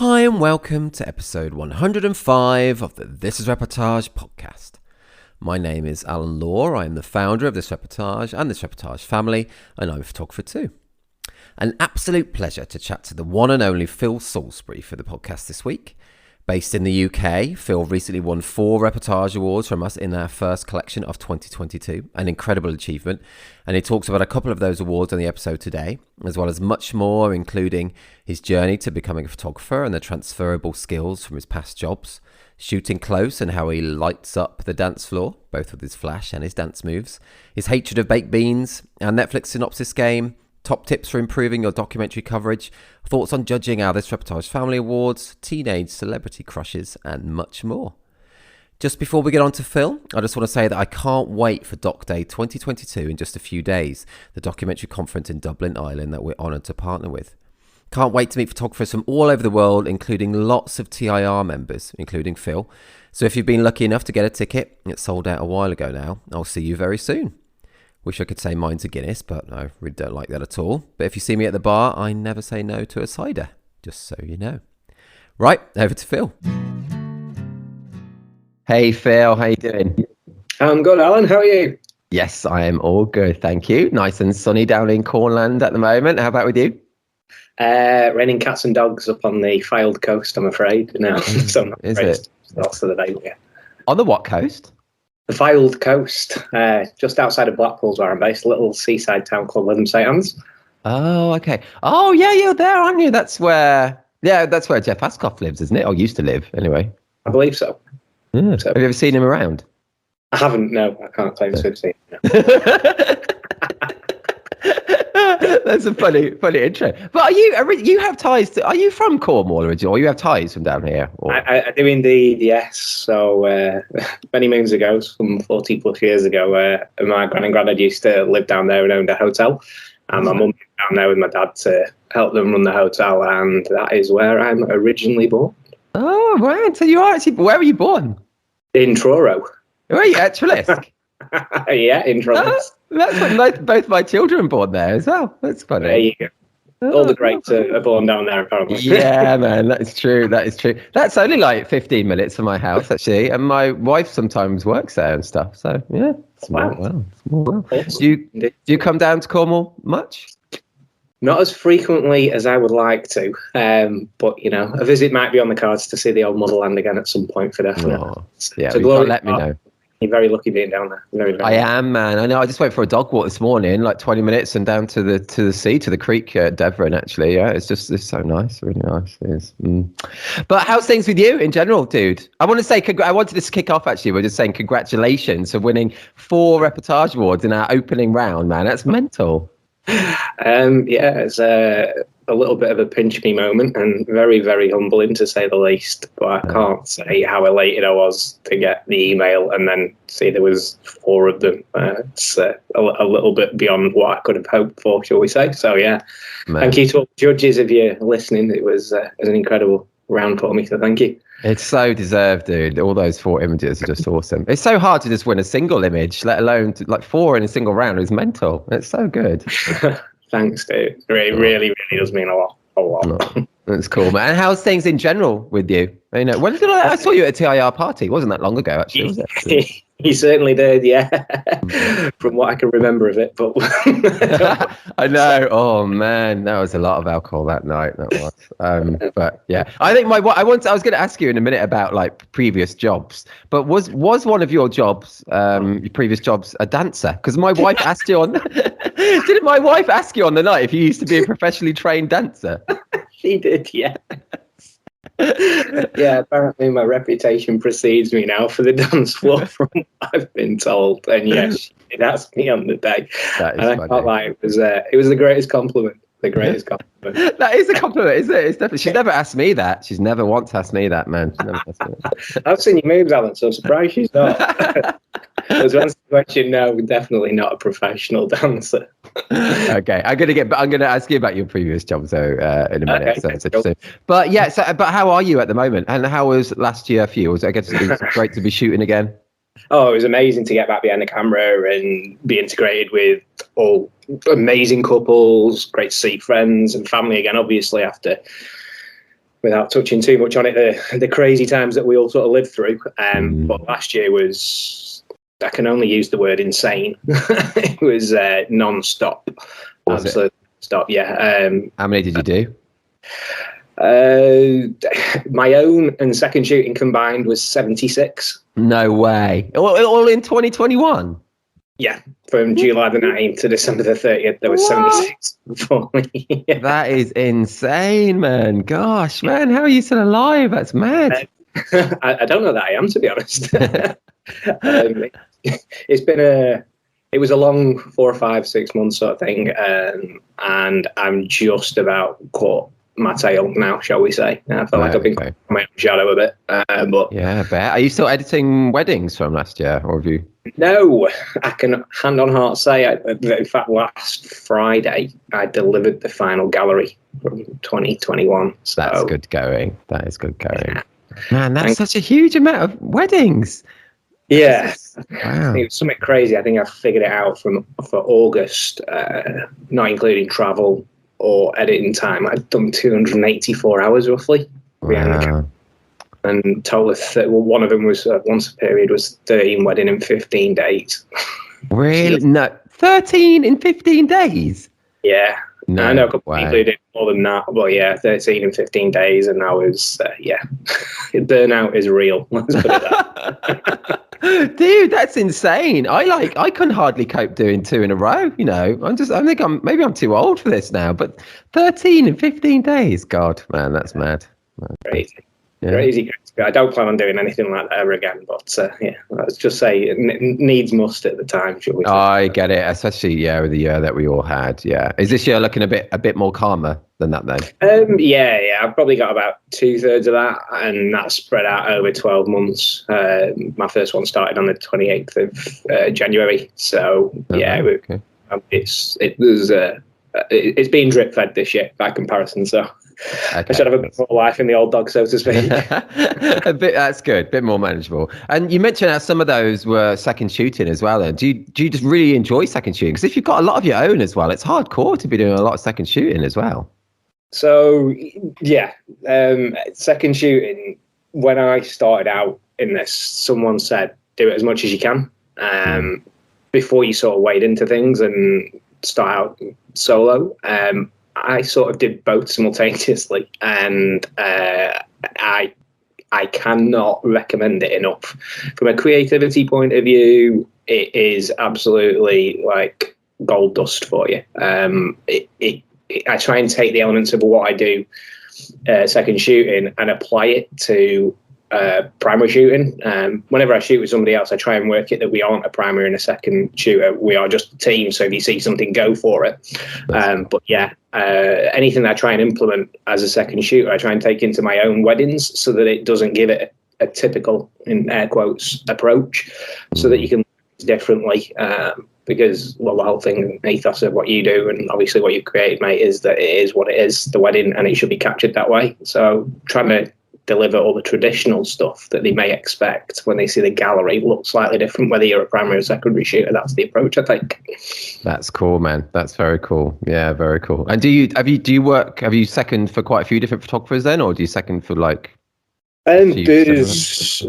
Hi and welcome to episode 105 of the This is Reportage podcast. My name is Alan Law. I am the founder of This Reportage and This Reportage family, and I'm a photographer too. An absolute pleasure to chat to the one and only Phil Salisbury for the podcast this week. Based in the UK, Phil recently won 4 Reportage Awards from us in our first collection of 2022, an incredible achievement, and he talks about a couple of those awards on the episode today, as well as much more, including his journey to becoming a photographer and the transferable skills from his past jobs, shooting close and how he lights up the dance floor, both with his flash and his dance moves, his hatred of baked beans, our Netflix synopsis game, top tips for improving your documentary coverage, thoughts on judging our This Reportage Family Awards, teenage celebrity crushes, and much more. Just before we get on to Phil, I just want to say that I can't wait for Doc Day 2022 in just a few days, the documentary conference in Dublin, Ireland that we're honoured to partner with. Can't wait to meet photographers from all over the world, including lots of TIR members, including Phil. So if you've been lucky enough to get a ticket, it sold out a while ago now, I'll see you very soon. Wish I could say mine's a Guinness, but I really don't like that at all. But if you see me at the bar, I never say no to a cider, just so you know. Right, over to Phil. Hey Phil, how you doing? I'm good, Alan. How are you? Yes, I am all good, thank you. Nice and sunny down in Cornland at the moment. How about with you? Raining cats and dogs up on the Fylde coast, I'm afraid. No, so I'm not Is afraid. it? Lots of the day, yeah. On the what coast? The Fylde coast, just outside of Blackpool's where I'm based, a little seaside town called Lytham St Anne's. Oh, okay. Oh, yeah, you're there, aren't you? That's where Jeff Ascough lives, isn't it? Or used to live, anyway. I believe so. Yeah. So, have you ever seen him around? I haven't, no. I can't claim to have seen him. That's a funny intro. But you have ties to? Are you from Cornwall originally, or you have ties from down here? Or? I do indeed, yes. So many moons ago, some 40 plus years ago, my gran and granddad used to live down there and owned a hotel. And my mum moved down there with my dad to help them run the hotel, and that is where I'm originally born. Oh, right. So you are actually, where were you born? In Truro. Were you at Trelisk? Yeah, in Truro. That's what both my children born there as well. That's funny. There you go. All the greats are born down there, apparently. Yeah, man, that is true. That is true. That's only like 15 minutes from my house, actually. And my wife sometimes works there and stuff. So, yeah, small world. Awesome. Do you come down to Cornwall much? Not as frequently as I would like to. But, you know, a visit might be on the cards to see the old motherland again at some point for definite. Oh, yeah, let me know. You're very lucky being down there. Very I am, man. I know. I just went for a dog walk this morning, like 20 minutes, and down to the sea, to the creek at Devon. Actually, yeah, it's so nice, really nice. It is. But how's things with you in general, dude? I want to say, I wanted to kick off actually. We're just saying congratulations for winning 4 Reportage Awards in our opening round, man. That's mental. Yeah, it's a little bit of a pinch me moment and very, very humbling to say the least. But I can't say how elated I was to get the email and then see there was 4 of them. It's a little bit beyond what I could have hoped for, shall we say. So yeah, Thank you to all the judges if you're listening. It was an incredible round for me, so thank you. It's so deserved, dude. All those 4 images are just awesome. It's so hard to just win a single image, let alone like 4 in a single round. It's mental. It's so good. Thanks, dude. It really does mean a lot. No, that's cool, man. And how's things in general with you? You know, when did I saw you at a TIR party? It wasn't that long ago, actually, was it? He certainly did, yeah. From what I can remember of it, but I know. Oh man, that was a lot of alcohol that night. That was. But yeah, I think I was going to ask you in a minute about like previous jobs. But was one of your jobs, your previous jobs, a dancer? Because my wife asked you on. Didn't my wife ask you on the night if you used to be a professionally trained dancer? She did, yeah. Yeah, apparently my reputation precedes me now for the dance floor from what I've been told. And yes, she did ask me on the day. And I felt like it was the greatest compliment. The greatest compliment. That is a compliment, isn't it? It's definitely. She's never asked me that. She's never once asked me that, man. She's never asked me that. I've seen your moves, Alan, so I'm surprised she's not. As answer the question, no, definitely not a professional dancer. Okay, I'm gonna ask you about your previous job though in a minute. Okay, so cool. But yeah, but how are you at the moment? And how was last year for you? I guess it was great to be shooting again. Oh, it was amazing to get back behind the camera and be integrated with all amazing couples. Great to see friends and family again, obviously, after without touching too much on it, the crazy times that we all sort of lived through. But last year was, I can only use the word insane. It was non-stop. Absolutely stop. Yeah. How many did you do? My own and second shooting combined was 76. No way. All in 2021? Yeah, from July the 19th to December the 30th, there was 76 before me. Yeah. That is insane, man. Gosh, man, how are you still alive? That's mad. I don't know that I am, to be honest. It was a long 4 or 5, 6 months sort of thing, and I'm just about caught my tail now, shall we say. I feel like I've been caught my own shadow a bit. But yeah, I bet. Are you still editing weddings from last year, or have you? No, I can hand on heart say, in fact, last Friday, I delivered the final gallery from 2021. So, that's good going. That is good going. Yeah. Man, that's such a huge amount of weddings. Yeah. Wow. It was something crazy. I think I figured it out for August, not including travel or editing time. I'd done 284 hours roughly behind the camera. And told us that one of them was once a period was 13 wedding in 15 days. Really? No, 13 in 15 days? Yeah. No, I know a couple people who did more than that, but yeah, 13 in 15 days, and I was, burnout is real. Let's put it that. Dude, that's insane. I couldn't hardly cope doing 2 in a row. You know, maybe I'm too old for this now, but 13 in 15 days. God, man, that's mad. Crazy. Yeah. Crazy. I don't plan on doing anything like that ever again. But let's just say it needs must at the time. Shall we? I get it, especially with the year that we all had. Yeah, is this year looking a bit more calmer than that then? Yeah. I've probably got about 2/3 of that, and that's spread out over 12 months. My first one started on the 28th of January. So it's been drip fed this year by comparison. So. Okay. I should have a bit more life in the old dog, so to speak. That's good, a bit more manageable. And you mentioned how some of those were second shooting as well. Then do you just really enjoy second shooting? Because if you've got a lot of your own as well, it's hardcore to be doing a lot of second shooting as well. So second shooting. When I started out in this, someone said do it as much as you can before you sort of wade into things and start out solo. I sort of did both simultaneously, and I cannot recommend it enough. From a creativity point of view, it is absolutely like gold dust for you. I try and take the elements of what I do second shooting and apply it to primary shooting. Whenever I shoot with somebody else, I try and work it that we aren't a primary and a second shooter. We are just a team. So if you see something, go for it. Anything that I try and implement as a second shooter, I try and take into my own weddings so that it doesn't give it a typical, in air quotes, approach, so that you can differently. Because the whole thing, ethos of what you do and obviously what you've created, mate, is that it is what it is, the wedding, and it should be captured that way. So trying to deliver all the traditional stuff that they may expect when they see the gallery look slightly different, whether you're a primary or secondary shooter. That's the approach, I think. That's cool, man. That's very cool. Yeah, very cool. And do you second for quite a few different photographers then, or do you second for like? There's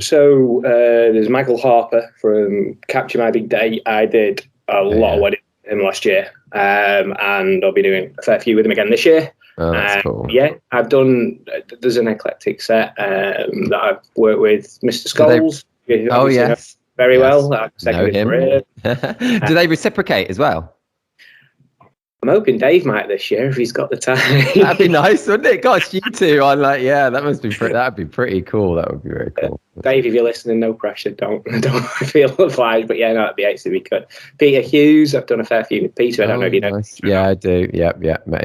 Michael Harper from Capture My Big Day. I did a lot of weddings with him last year, and I'll be doing a fair few with him again this year. Oh, that's cool. Yeah, there's an eclectic set that I've worked with Mr. Scholes. Yes. Very well. Know him. Do they reciprocate as well? I'm hoping Dave might this year if he's got the time. That'd be nice, wouldn't it? Gosh, you two. I'm like, that'd be pretty cool. That would be very cool. Dave, if you're listening, no pressure. Don't feel obliged. But that'd be actually good. Peter Hughes, I've done a fair few with Peter. I don't know if you know. Nice. Yeah, I do. Yeah.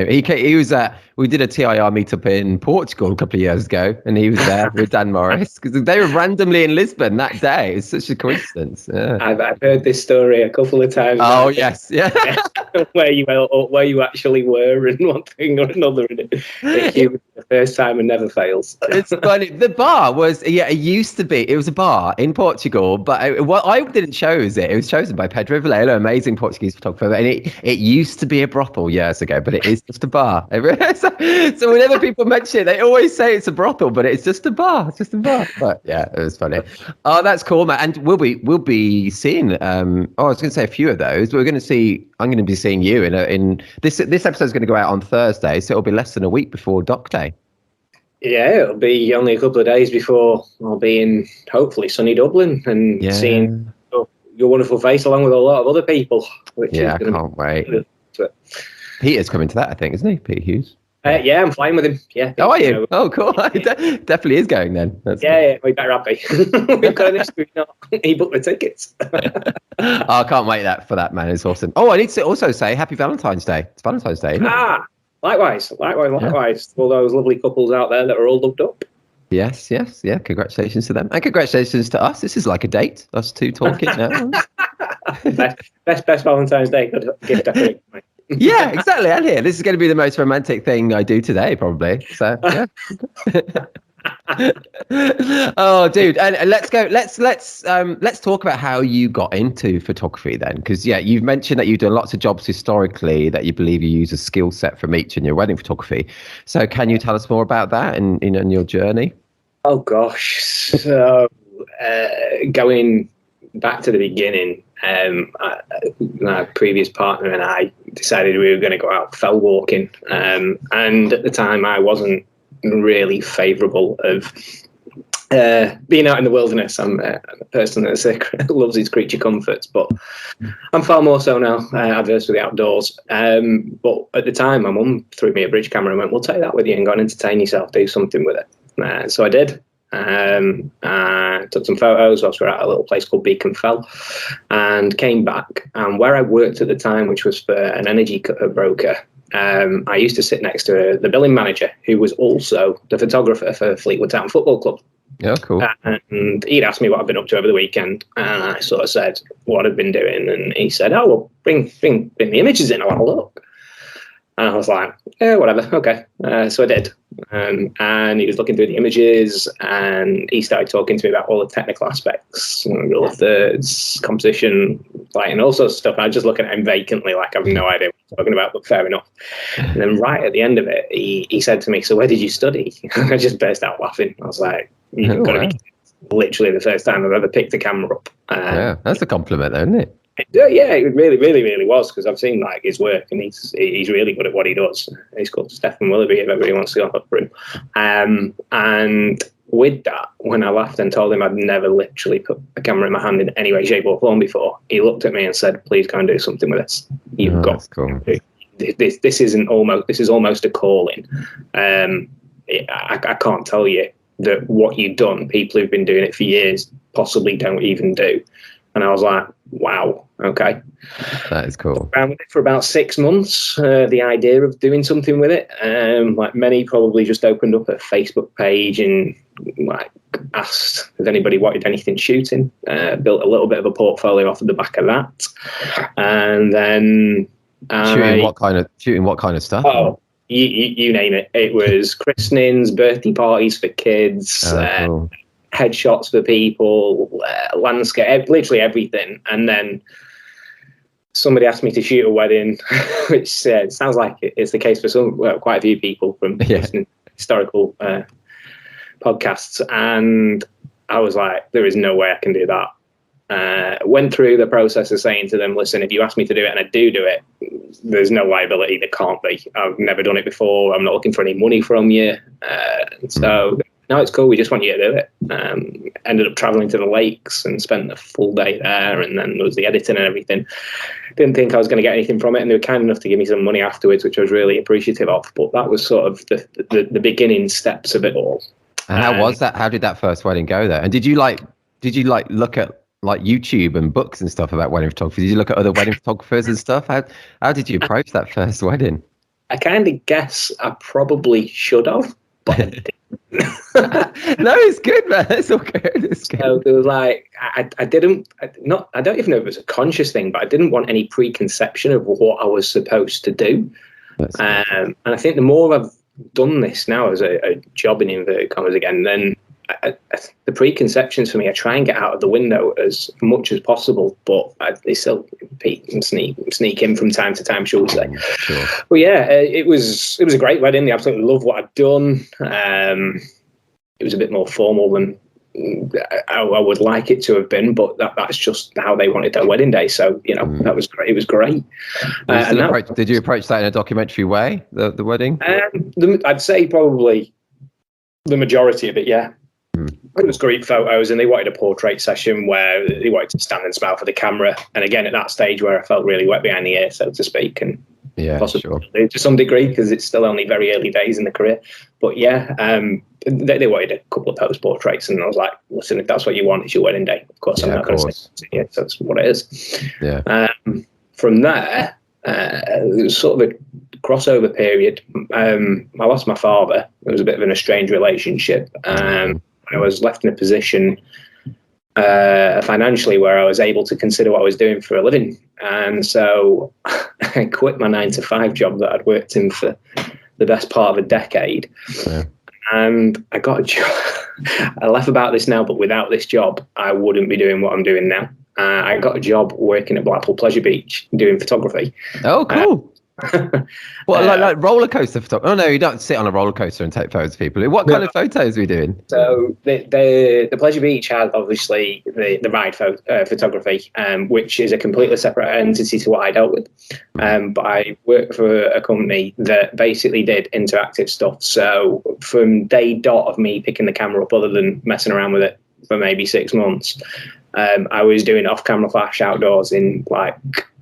He was we did a TIR meetup in Portugal a couple of years ago, and he was there with Dan Morris because they were randomly in Lisbon that day. It's such a coincidence. Yeah. I've heard this story a couple of times. Oh yes, yeah. where you actually were and one thing or another. And the first time and never fails. It's funny. The bar was, it used to be. It was a bar in Portugal, but what I didn't choose it. It was chosen by Pedro Villela, amazing Portuguese photographer, and it used to be a brothel years ago, but it is just a bar. So whenever people mention it, they always say it's a brothel, but it's just a bar. It's just a bar. But yeah, it was funny. Oh, that's cool, man. And we'll be seeing. I was going to say a few of those. I'm going to be seeing you in this episode's going to go out on Thursday, so it'll be less than a week before Doc Day. Yeah, it'll be only a couple of days before I'll be in, hopefully, sunny Dublin and seeing your wonderful face along with a lot of other people. Which I can't wait. Peter's coming to that, I think, isn't he? Peter Hughes. Yeah, I'm flying with him. Yeah. Oh, are you? Oh, cool. Definitely is going then. That's cool. Yeah, we better be. We've got an issue. He booked the tickets. I can't wait for that, man. It's awesome. Oh, I need to also say Happy Valentine's Day. It's Valentine's Day, isn't it? Likewise. Yeah. All those lovely couples out there that are all looked up. Yes. Yeah, congratulations to them. And congratulations to us. This is like a date, us two talking now. best Valentine's Day gift ever. Yeah, exactly. And here, this is going to be the most romantic thing I do today, probably. So, yeah. Oh, dude, and let's go. Let's talk about how you got into photography then, because you've mentioned that you've done lots of jobs historically that you believe you use a skill set from each in your wedding photography. So, can you tell us more about that and in your journey? Oh gosh, so going back to the beginning, my previous partner and I decided we were going to go out fell walking, and at the time I wasn't really favourable of being out in the wilderness. I'm a person that loves his creature comforts, but I'm far more so now adverse to the outdoors. But at the time, my mum threw me a bridge camera and went, "We'll take that with you and go and entertain yourself, do something with it." So I did. I took some photos whilst we were at a little place called Beacon Fell and came back. And where I worked at the time, which was for an energy broker, I used to sit next to the billing manager, who was also the photographer for Fleetwood Town Football Club. Yeah, cool. And he'd asked me what I'd been up to over the weekend, and I sort of said what I'd been doing, and he said, "Oh, well, bring the images in, I'll have a look." And I was like, "Yeah, whatever, okay." So I did, and he was looking through the images, and he started talking to me about all the technical aspects, rule of thirds, composition, lighting, all sorts of stuff. And I was just looking at him vacantly, like I have no idea what he's talking about, but fair enough. And then right at the end of it, he said to me, "So where did you study?" I just burst out laughing. I was like, "You've got to be literally the first time I've ever picked a camera up." Yeah, that's a compliment, though, isn't it? Yeah, it really, really, really was, because I've seen like his work, and he's really good at what he does. He's called Stephen Willoughby, if everybody wants to go up for him. And with that, when I laughed and told him I'd never literally put a camera in my hand in any way, shape, or form before, he looked at me and said, "Please go and do something with this. You've got cool. This is almost a calling." I can't tell you that what you've done, people who've been doing it for years possibly don't even do. And I was like, wow, okay. That is cool. Around with it for about 6 months, the idea of doing something with it. Like many probably just opened up a Facebook page and like asked if anybody wanted anything shooting. Built a little bit of a portfolio off of the back of that. And then... Shooting what kind of stuff? Oh, you name it. It was christenings, birthday parties for kids, cool. Headshots for people, landscape, literally everything. And then somebody asked me to shoot a wedding, which sounds like it's the case for quite a few people from historical podcasts. And I was like, there is no way I can do that. Went through the process of saying to them, "Listen, if you ask me to do it and I do it, there's no liability. There can't be. I've never done it before. I'm not looking for any money from you. So no, it's cool. We just want you to do it." Ended up traveling to the lakes and spent a full day there, and then there was the editing and everything. Didn't think I was going to get anything from it, and they were kind enough to give me some money afterwards, which I was really appreciative of. But that was sort of the beginning steps of it all. And how was that? How did that first wedding go there? And did you look at like YouTube and books and stuff about wedding photography? Did you look at other wedding photographers and stuff? How did you approach that first wedding? I kind of guess I probably should have, but I didn't. No, it's good, man. It's all good. It's good. So there was like, I don't even know if it was a conscious thing, but I didn't want any preconception of what I was supposed to do. And I think the more I've done this now as a job in inverted commas again, then the preconceptions for me, I try and get out of the window as much as possible, but they still peek and sneak in from time to time, shall we say. Sure. Well, yeah, it was a great wedding. They absolutely loved what I'd done. It was a bit more formal than I would like it to have been, but that's just how they wanted their wedding day. So, that was great. It was great. Did you approach that in a documentary way, the wedding? I'd say probably the majority of it, yeah. It was great photos, and they wanted a portrait session where they wanted to stand and smile for the camera. And again, at that stage where I felt really wet behind the ear, so to speak, and possibly to some degree, because it's still only very early days in the career. But yeah, they wanted a couple of pose portraits, and I was like, listen, if that's what you want, it's your wedding day. Of course, I'm not going to say it. Yeah, so that's what it is. Yeah. From there, it was sort of a crossover period. I lost my father. It was a bit of an estranged relationship. I was left in a position financially where I was able to consider what I was doing for a living. And so I quit my 9-to-5 job that I'd worked in for the best part of a decade. Yeah. And I got a job. I laugh about this now, but without this job, I wouldn't be doing what I'm doing now. I got a job working at Blackpool Pleasure Beach doing photography. Oh, cool. What, like roller coaster photography? Oh no, you don't sit on a roller coaster and take photos of people. What kind of photos are we doing? So the Pleasure Beach had obviously the ride photography, which is a completely separate entity to what I dealt with. But I worked for a company that basically did interactive stuff. So from day dot of me picking the camera up, other than messing around with it for maybe 6 months, I was doing off-camera flash outdoors in like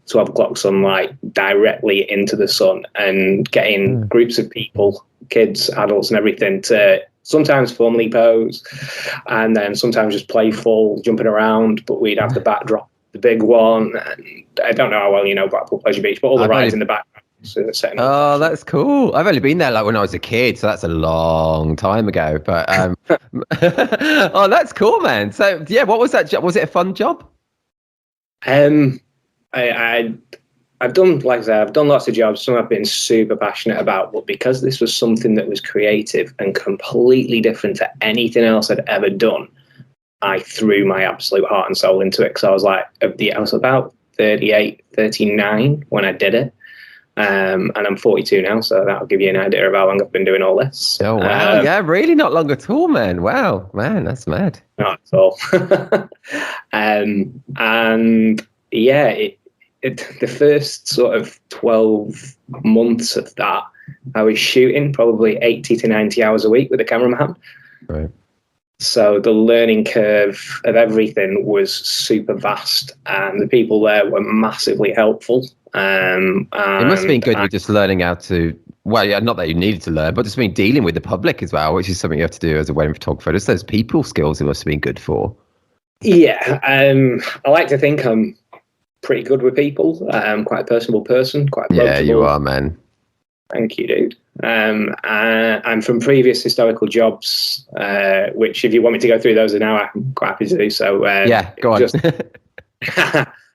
12 o'clock sunlight directly into the sun, and getting groups of people, kids, adults and everything, to sometimes formally pose and then sometimes just playful, jumping around. But we'd have the backdrop, the big one. And I don't know how well you know Blackpool Pleasure Beach, but all the rides in the background. Oh, that's cool. I've only been there like when I was a kid, so that's a long time ago. But oh, that's cool, man. So yeah, what was that job? Was it a fun job? I've done, like I said, I've done lots of jobs. Some I've been super passionate about, but because this was something that was creative and completely different to anything else I'd ever done, I threw my absolute heart and soul into it. Because I was like, I was about 38, 39 when I did it. And I'm 42 now, so that'll give you an idea of how long I've been doing all this. Oh, wow. Yeah, really not long at all, man. Wow, man, that's mad. Not at all. And yeah, the first sort of 12 months of that, I was shooting probably 80 to 90 hours a week with a cameraman. Right. So the learning curve of everything was super vast, and the people there were massively helpful. It must have been good with just learning how to, well, yeah, not that you needed to learn, but just been dealing with the public as well, which is something you have to do as a wedding photographer. Just those people skills it must have been good for. Yeah, I like to think I'm pretty good with people. I'm quite a personable person, quite approachable. Yeah, you are, man. Thank you, dude. And from previous historical jobs, which if you want me to go through those now, I'm quite happy to do so. Yeah, go on.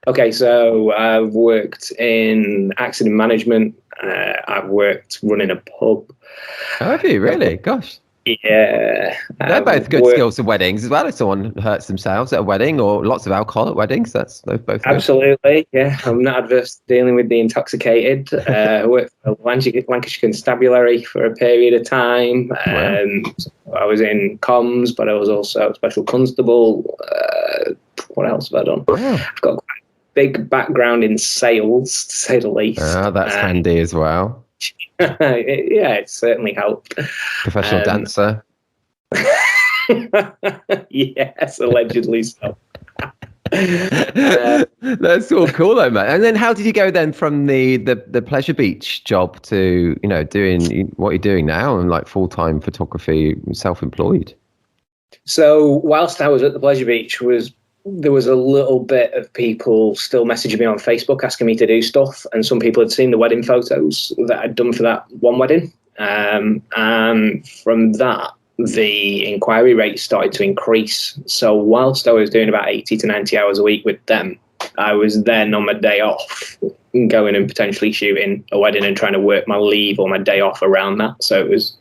Okay, so I've worked in accident management. I've worked running a pub. Oh, have you really? Gosh. Yeah. They're both good skills for weddings as well. If someone hurts themselves at a wedding, or lots of alcohol at weddings, that's both good. Absolutely, yeah. I'm not adverse to dealing with the intoxicated. I worked for Lancashire Constabulary for a period of time. Wow. I was in comms, but I was also a special constable. What else have I done? Wow. I've got quite a big background in sales, to say the least. Oh, that's handy as well. It certainly helped. Professional dancer. Yes, allegedly so. That's all cool though, mate. And then how did you go then from the Pleasure Beach job to, doing what you're doing now and like full-time photography, self-employed? So whilst I was at the Pleasure Beach, there was a little bit of people still messaging me on Facebook asking me to do stuff, and some people had seen the wedding photos that I'd done for that one wedding. And from that, the inquiry rate started to increase. So whilst I was doing about 80 to 90 hours a week with them, I was then on my day off going and potentially shooting a wedding and trying to work my leave or my day off around that. So it was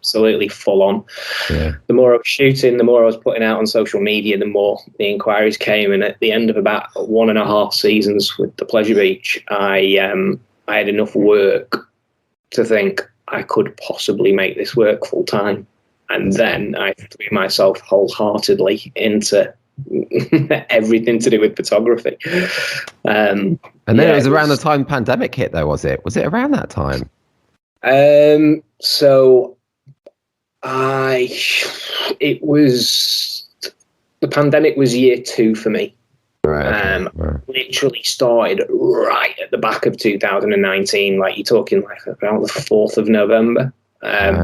absolutely full on. Yeah. The more I was shooting, the more I was putting out on social media, the more the inquiries came. And at the end of about 1.5 seasons with the Pleasure Beach, I had enough work to think I could possibly make this work full time. And then I threw myself wholeheartedly into everything to do with photography. And then it was around the time pandemic hit, though, was it? Was it around that time? So it was, the pandemic was year 2 for me. Right. Literally started right at the back of 2019. Like, you're talking like around the 4th of November.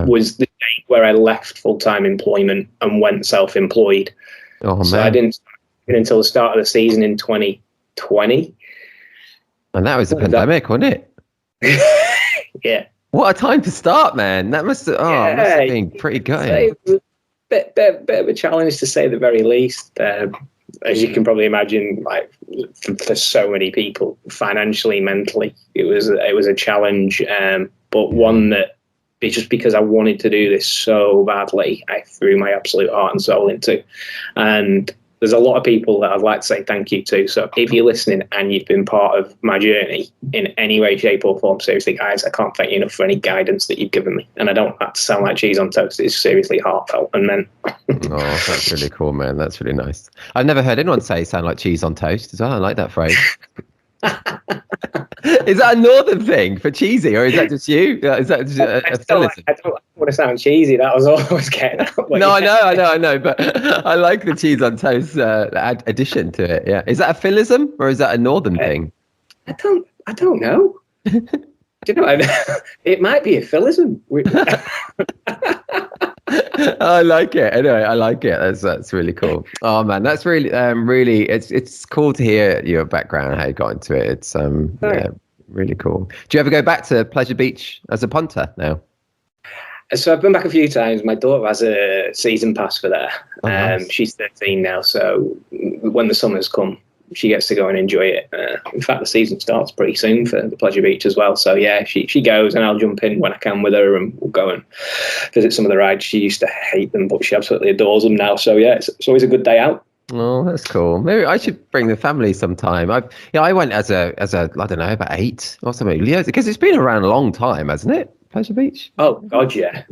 Was the date where I left full-time employment and went self-employed. Oh, so man. I didn't start until the start of the season in 2020. And that was the pandemic, wasn't it? Yeah. What a time to start, man. That must have been pretty good. Bit of a challenge, to say the very least. As you can probably imagine, like for so many people, financially, mentally, it was a challenge. But one that, it's just because I wanted to do this so badly, I threw my absolute heart and soul into. And there's a lot of people that I'd like to say thank you to. So if you're listening and you've been part of my journey in any way, shape or form, seriously, guys, I can't thank you enough for any guidance that you've given me. And I don't have to sound like cheese on toast. It's seriously heartfelt and meant. Oh, that's really cool, man. That's really nice. I've never heard anyone say sound like cheese on toast as well. I like that phrase. Is that a northern thing for cheesy, or is that just you? Is that just a Phillism? I don't want to sound cheesy. That was all I was getting at. No, I know, but I like the cheese on toast addition to it. Yeah, is that a Phillism or is that a northern thing? I don't know. Do you know? It might be a Phillism. I like it. Anyway, I like it. That's really cool. Oh man, that's really really. It's cool to hear your background, how you got into it. It's really cool. Do you ever go back to Pleasure Beach as a punter now? So I've been back a few times. My daughter has a season pass for there. Oh, nice. She's 13 now, so when the summers come, she gets to go and enjoy it. In fact, the season starts pretty soon for the Pleasure Beach as well. So yeah, she goes, and I'll jump in when I can with her, and we'll go and visit some of the rides. She used to hate them, but she absolutely adores them now. So yeah, it's always a good day out. Oh, that's cool. Maybe I should bring the family sometime. I went as a I don't know, about 8 or something. Yeah, because it's been around a long time, hasn't it? Pleasure Beach. Oh God, yeah,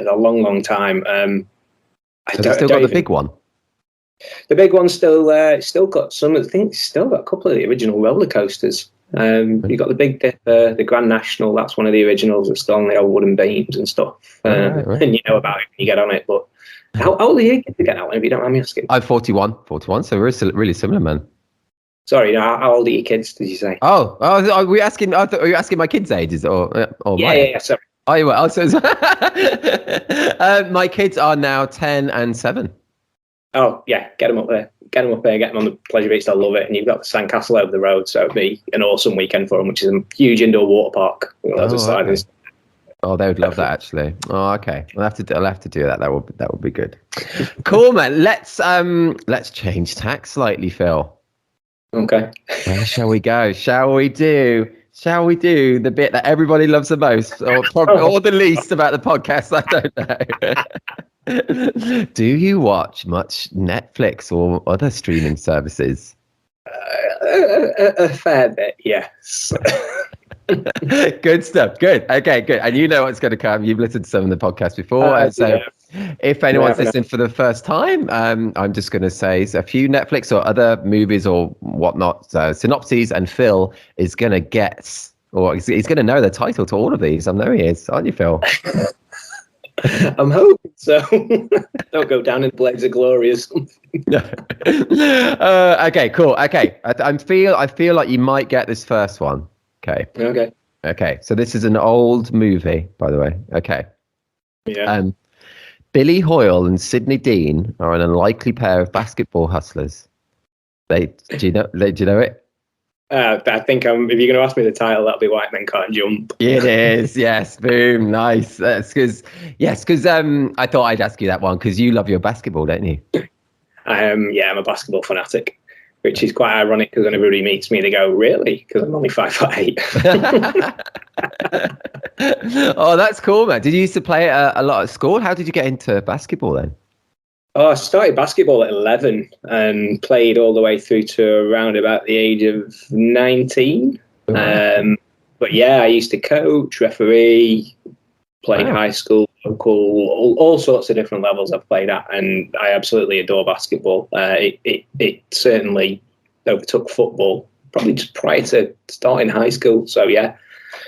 a long time. Has it still got the big one? The big one's still got some. I think it's still got a couple of the original roller coasters. You've got the Big Dipper, the Grand National. That's one of the originals. It's still on the old wooden beams and stuff. Right. And you know about it when you get on it. But how old are you to get out? If you don't mind me asking. I'm 41. So we're really similar, man. Sorry, how old are your kids? Did you say? Oh, are we asking? Are you asking my kids' ages or mine? Yeah. Sorry. Oh, you were. So, my kids are now 10 and 7. Oh yeah, get them up there. Get them on the Pleasure Beach. They'll love it. And you've got the sandcastle over the road, so it'd be an awesome weekend for them, which is a huge indoor water park. Oh, they would love that actually. Oh, okay. I'll have to do that. That would be good. Cool, man. Let's change tack slightly, Phil. Okay. Where shall we go? Shall we do the bit that everybody loves the most, or the least about the podcast? I don't know. Do you watch much Netflix or other streaming services? A fair bit, yes. Good stuff. Good. Okay, good. And you know what's going to come. You've listened to some of the podcasts before. So if anyone's listening for the first time, I'm just going to say a few Netflix or other movies or whatnot, synopses, and Phil is going to guess, or he's going to know the title to all of these. I know he is, aren't you, Phil? I'm hoping so. Don't go down in Blades of Glory or something. Okay, cool. Okay. I feel like you might get this first one. Okay. So this is an old movie, by the way. Okay. Yeah. Billy Hoyle and Sidney Dean are an unlikely pair of basketball hustlers. Do you know it? I think if you're going to ask me the title, that'll be White Men Can't Jump. It is. Yes. Boom. Nice. That's because I thought I'd ask you that one because you love your basketball, don't you? I'm a basketball fanatic. which is quite ironic because when everybody meets me, they go, "Really?" Because I'm only 5'8". Oh, that's cool, man. Did you used to play a lot at school? How did you get into basketball then? Oh, I started basketball at 11 and played all the way through to around about the age of 19. Wow. But yeah, I used to coach, referee, played high school, local, all sorts of different levels I've played at, and I absolutely adore basketball. It certainly overtook football, probably just prior to starting high school. So yeah,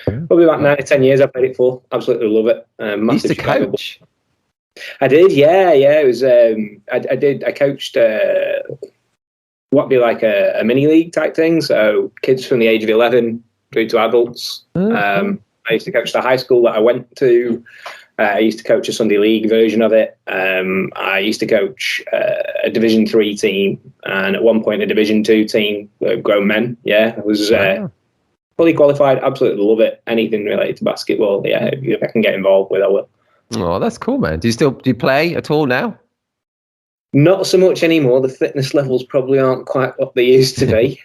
probably about 9 or 10 years I played it for. Absolutely love it. You used to coach? I did, yeah. It was I coached what'd be like a mini league type thing. So kids from the age of 11 through to adults. I used to coach the high school that I went to. I used to coach a Sunday league version of it. I used to coach a Division 3 team, and at one point a Division 2 team, grown men. Yeah, I was fully qualified. Absolutely love it. Anything related to basketball, yeah, if I can get involved with, I will. Oh, that's cool, man. Do you play at all now? Not so much anymore. The fitness levels probably aren't quite what they used to be.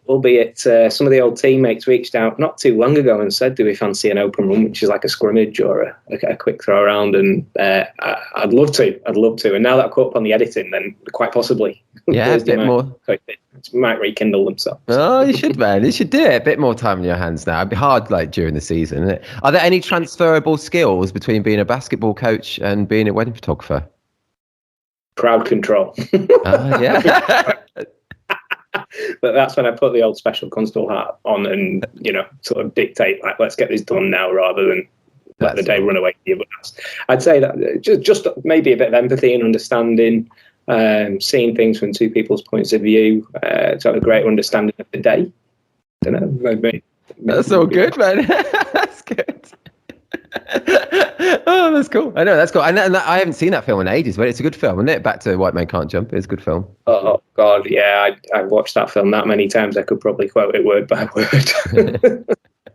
Albeit some of the old teammates reached out not too long ago and said, "Do we fancy an open run, which is like a scrimmage or a quick throw around?" And I'd love to. And now that I've caught up on the editing, then quite possibly. Yeah, a bit more. Might rekindle themselves. Oh, you should, man. You should do it. A bit more time in your hands now. It'd be hard, like during the season, isn't it? Are there any transferable skills between being a basketball coach and being a wedding photographer? Crowd control. Yeah. But that's when I put the old special constable hat on and, sort of dictate, like, let's get this done now rather than let the day run away with you. But I'd say that just maybe a bit of empathy and understanding, seeing things from two people's points of view, to have a great understanding of the day. I don't know. Maybe that's all good, man. That's good. Oh, that's cool. I know, that's cool. And I haven't seen that film in ages, but it's a good film, isn't it? Back to White Man Can't Jump. It's a good film. Oh, God, yeah. I've watched that film that many times, I could probably quote it word by word.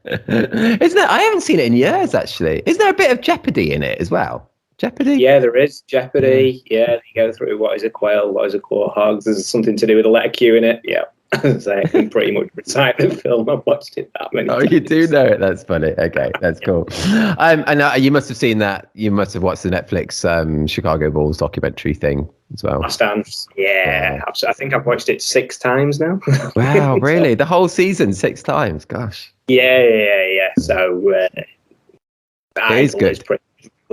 Isn't there? I haven't seen it in years, actually. Isn't there a bit of Jeopardy in it as well? Jeopardy? Yeah, there is. Jeopardy. Yeah, you go through what is a quail, what is a quail. There's something to do with a letter Q in it. Yeah. So I can pretty much recite the film. I've watched it that many times. Oh, you do know it. That's funny. Okay, that's cool. And you must have seen that. You must have watched the Netflix Chicago Bulls documentary thing as well. Last Dance. Yeah, I think I've watched it 6 times now. Wow, really? The whole season 6 times? Gosh. Yeah. So it is good.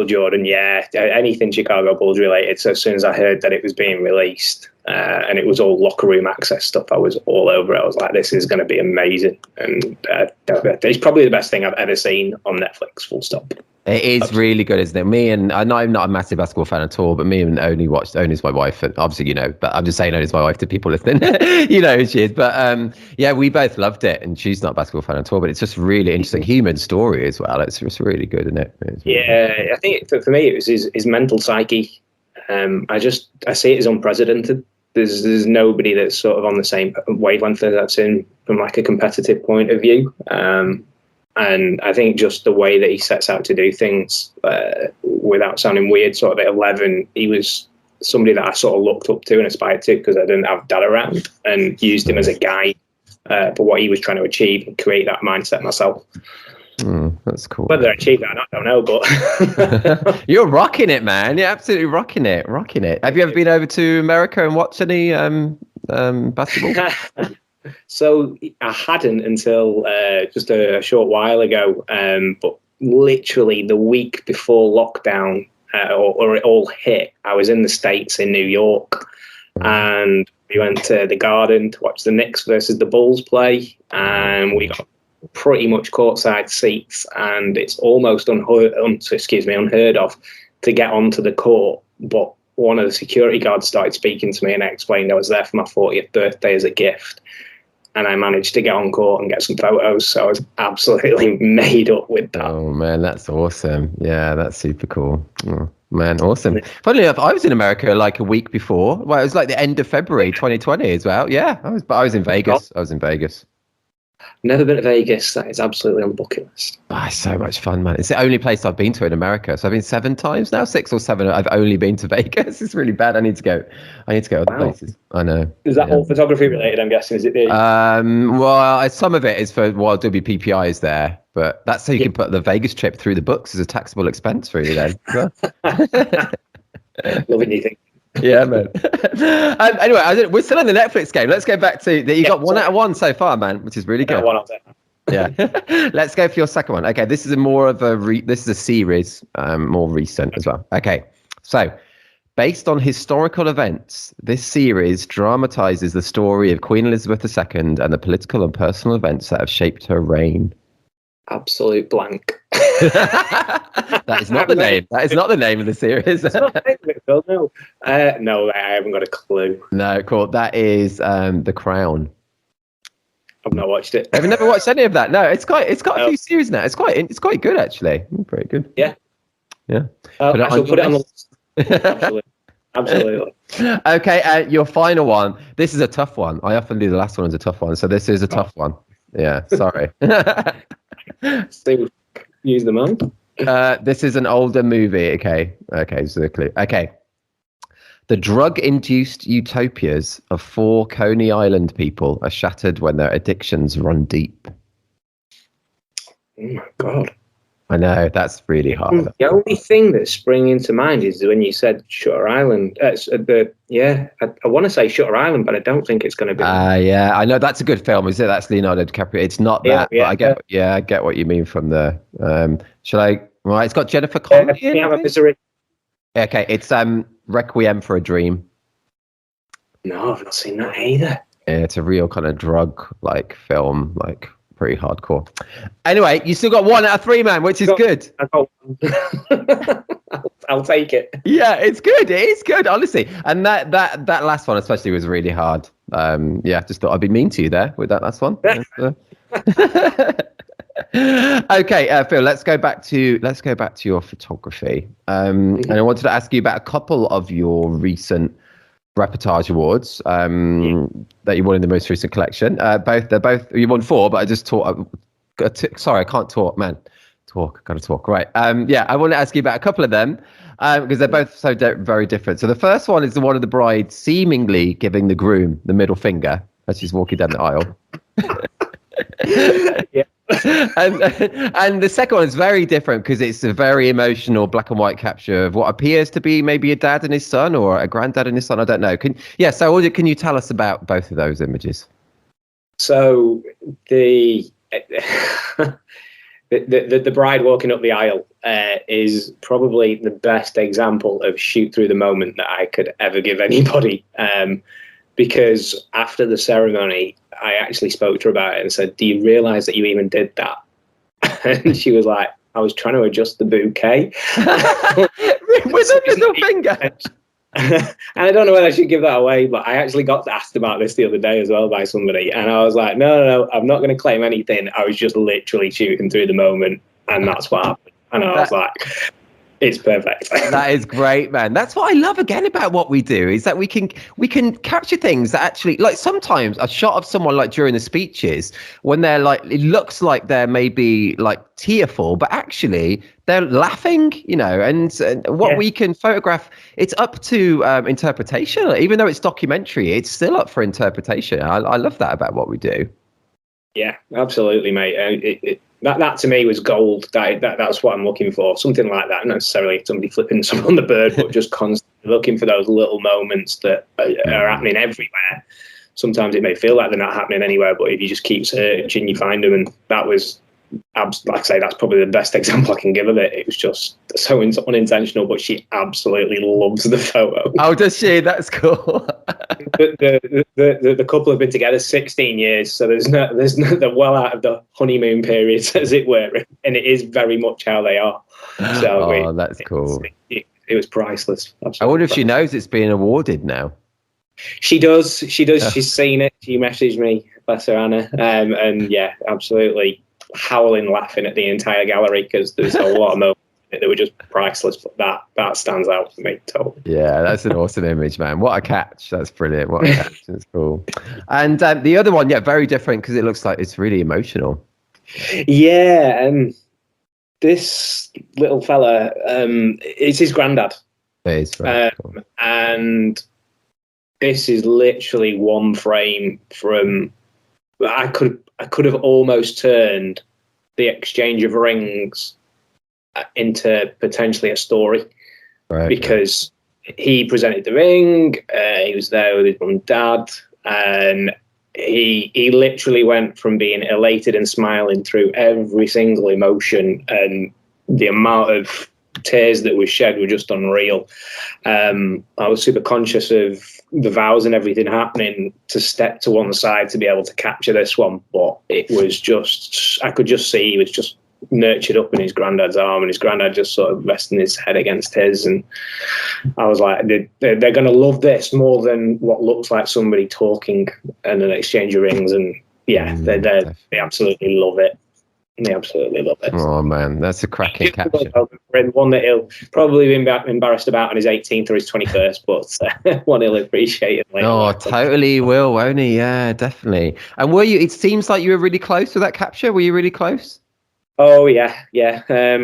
Jordan, yeah, anything Chicago Bulls related. So as soon as I heard that it was being released and it was all locker room access stuff, I was all over it. I was like, this is going to be amazing. And it's probably the best thing I've ever seen on Netflix, full stop. It is really good, isn't it? I know I'm not a massive basketball fan at all, but me andOni's my wife, and obviously but I'm just sayingOni's my wife to people listening. You know who she is. But yeah, we both loved it, and she's not a basketball fan at all, but it's just really interesting human story as well. It's just really good, isn't it? I think for me it was his mental psyche. I see it as unprecedented. There's nobody that's sort of on the same wavelength as that's in from like a competitive point of view. And I think just the way that he sets out to do things, without sounding weird, sort of at 11, he was somebody that I sort of looked up to and aspired to because I didn't have dad around, and used him as a guide for what he was trying to achieve and create that mindset myself. That's cool. Whether I achieved that, I don't know, but you're rocking it, man. You're absolutely rocking it. Have you ever been over to America and watched any basketball? So I hadn't until just a short while ago, but literally the week before lockdown or it all hit, I was in the States in New York, and we went to the Garden to watch the Knicks versus the Bulls play, and we got pretty much courtside seats, and it's almost unheard of to get onto the court, but one of the security guards started speaking to me, and I explained I was there for my 40th birthday as a gift. And I managed to get on court and get some photos. So I was absolutely made up with that. Oh, man, that's awesome. Yeah, that's super cool. Oh, man, awesome. Funnily enough, I was in America like a week before. Well, it was like the end of February 2020 as well. Yeah, I was in Vegas. Never been to Vegas. That is absolutely on the bucket list. Oh, it's so much fun, man. It's the only place I've been to in America. So I've been 7 times now, 6 or 7. I've only been to Vegas. It's really bad. I need to go other places. I know. Is that all photography related, I'm guessing? Is it the... Well, some of it is for while WPPI is there, but that's so you can put the Vegas trip through the books as a taxable expense, really, then. Loving you think. Yeah, man. Anyway, we're still in the Netflix game. Let's go back to that. You got 1 out of 1 so far, man, which is really good. Yeah. Let's go for your second one. Okay, this is this is a series, more recent as well. Okay, so based on historical events, this series dramatizes the story of Queen Elizabeth II and the political and personal events that have shaped her reign. Absolute blank. That is not the name. That is not the name of the series. It's not the name of it, Phil. No. No, I haven't got a clue. No, cool. That is The Crown. I've not watched it. I've never watched any of that. No, it's got a few series now. It's quite good actually. Pretty good. Yeah. Yeah. I shall put it on the list. Absolutely. Okay, your final one. This is a tough one. I often do the last one as a tough one, so this is a tough one. Yeah, sorry. Still use the mind. This is an older movie. Okay, so the clue. Okay. The drug-induced utopias of 4 Coney Island people are shattered when their addictions run deep. Oh my God. I know, that's really hard. The only thing that's springing to mind is when you said Shutter Island. I want to say Shutter Island, but I don't think it's going to be. Yeah, I know that's a good film. Is it? That's Leonardo DiCaprio. It's not that, but I get what you mean from the. Shall I? Well, it's got Jennifer Connelly in it. Okay, it's Requiem for a Dream. No, I've not seen that either. Yeah, it's a real kind of drug-like film, like pretty hardcore. Anyway, you still got 1 out of 3, man, which is good. I'll take it. Yeah, it's good. It is good, honestly. And that last one especially was really hard. Just thought I'd be mean to you there with that last one. Okay, Phil, let's go back to your photography. And I wanted to ask you about a couple of your recent Reportage Awards that you won in the most recent collection. They're both you won 4, but I just taught. Sorry, I can't talk, man. Gotta talk. Right. I want to ask you about a couple of them because they're both so very different. So the first one is the one of the bride seemingly giving the groom the middle finger as she's walking down the aisle. Yeah. And the second one is very different because it's a very emotional black and white capture of what appears to be maybe a dad and his son or a granddad and his son. I don't know. Can you tell us about both of those images? So the bride walking up the aisle is probably the best example of shoot through the moment that I could ever give anybody. Because after the ceremony, I actually spoke to her about it and said, "Do you realise that you even did that?" And she was like, "I was trying to adjust the bouquet." With a middle finger. And I don't know whether I should give that away, but I actually got asked about this the other day as well by somebody. And I was like, no, I'm not going to claim anything. I was just literally shooting through the moment. And that's what happened. And I was like... It's perfect. That is great, man. That's what I love again about what we do is that we can capture things that actually, like sometimes a shot of someone like during the speeches when they're like, it looks like they're maybe like tearful, but actually they're laughing, and what we can photograph, it's up to interpretation. Even though it's documentary, it's still up for interpretation. I love that about what we do. Yeah, absolutely, mate. That to me was gold. That's what I'm looking for. Something like that. Not necessarily somebody flipping someone on the bird, but just constantly looking for those little moments that are happening everywhere. Sometimes it may feel like they're not happening anywhere, but if you just keep searching, you find them. And that was, like I say, that's probably the best example I can give of it. It was just so unintentional, but she absolutely loves the photo. Oh, does she? That's cool. The couple have been together 16 years, so there's no they're well out of the honeymoon period, as it were, and it is very much how they are. So that's cool. It was priceless. Absolutely. I wonder if she knows it's being awarded now. She does. She's seen it. She messaged me, bless her, Anna, and yeah, absolutely howling, laughing at the entire gallery because there's a lot of moments They were just priceless, but that stands out for me totally. Yeah, that's an awesome image, man. What a catch. That's brilliant. What a catch. That's cool. And the other one, yeah, very different because it looks like it's really emotional. Yeah, this little fella, it's his granddad. It is very cool. And this is literally one frame from. I could have almost turned the exchange of rings into potentially a story, right, because he presented the ring. He was there with his mum and dad, and he literally went from being elated and smiling through every single emotion, and the amount of tears that was shed were just unreal. I was super conscious of the vows and everything happening to step to one side to be able to capture this one, but it was just, I could just see he was just nurtured up in his granddad's arm, and his granddad just sort of resting his head against his, and I was like, they're going to love this more than what looks like somebody talking and an exchange of rings. And yeah, they absolutely love it. They absolutely love it. Oh man, that's a cracking capture. One that he'll probably be embarrassed about on his 18th or his 21st, but one he'll appreciate it later. Oh, totally will, won't he? Yeah, definitely. And were you? It seems like you were really close with that capture. Were you really close? Oh yeah. I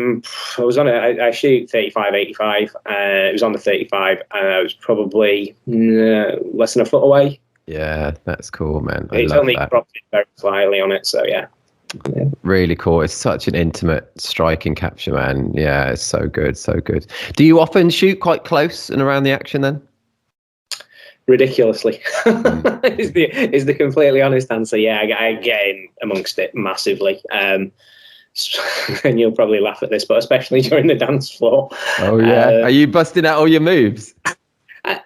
was on it. I shoot 35-85. It was on the 35, and I was probably less than a foot away. Yeah, that's cool, man. It's only cropped it very slightly on it, so yeah. Really cool. It's such an intimate, striking capture, man. Yeah, it's so good, so good. Do you often shoot quite close and around the action then? Ridiculously is the completely honest answer. Yeah, I get in amongst it massively. And you'll probably laugh at this, but especially during the dance floor. Oh yeah, are you busting out all your moves?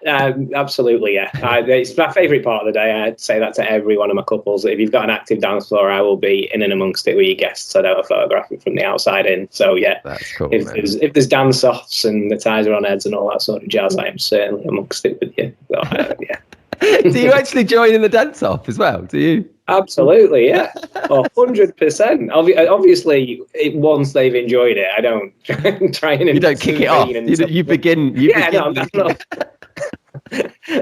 Absolutely, yeah. It's my favourite part of the day. I'd say that to every one of my couples. If you've got an active dance floor, I will be in and amongst it with your guests. I don't photograph it from the outside in. So yeah, that's cool. If there's dance offs and the ties are on heads and all that sort of jazz, I am certainly amongst it with you. So, yeah. Do you actually join in the dance off as well? Do you? Absolutely, yeah, 100%. Obviously, once they've enjoyed it, I don't try and. You don't kick it off. You begin. No,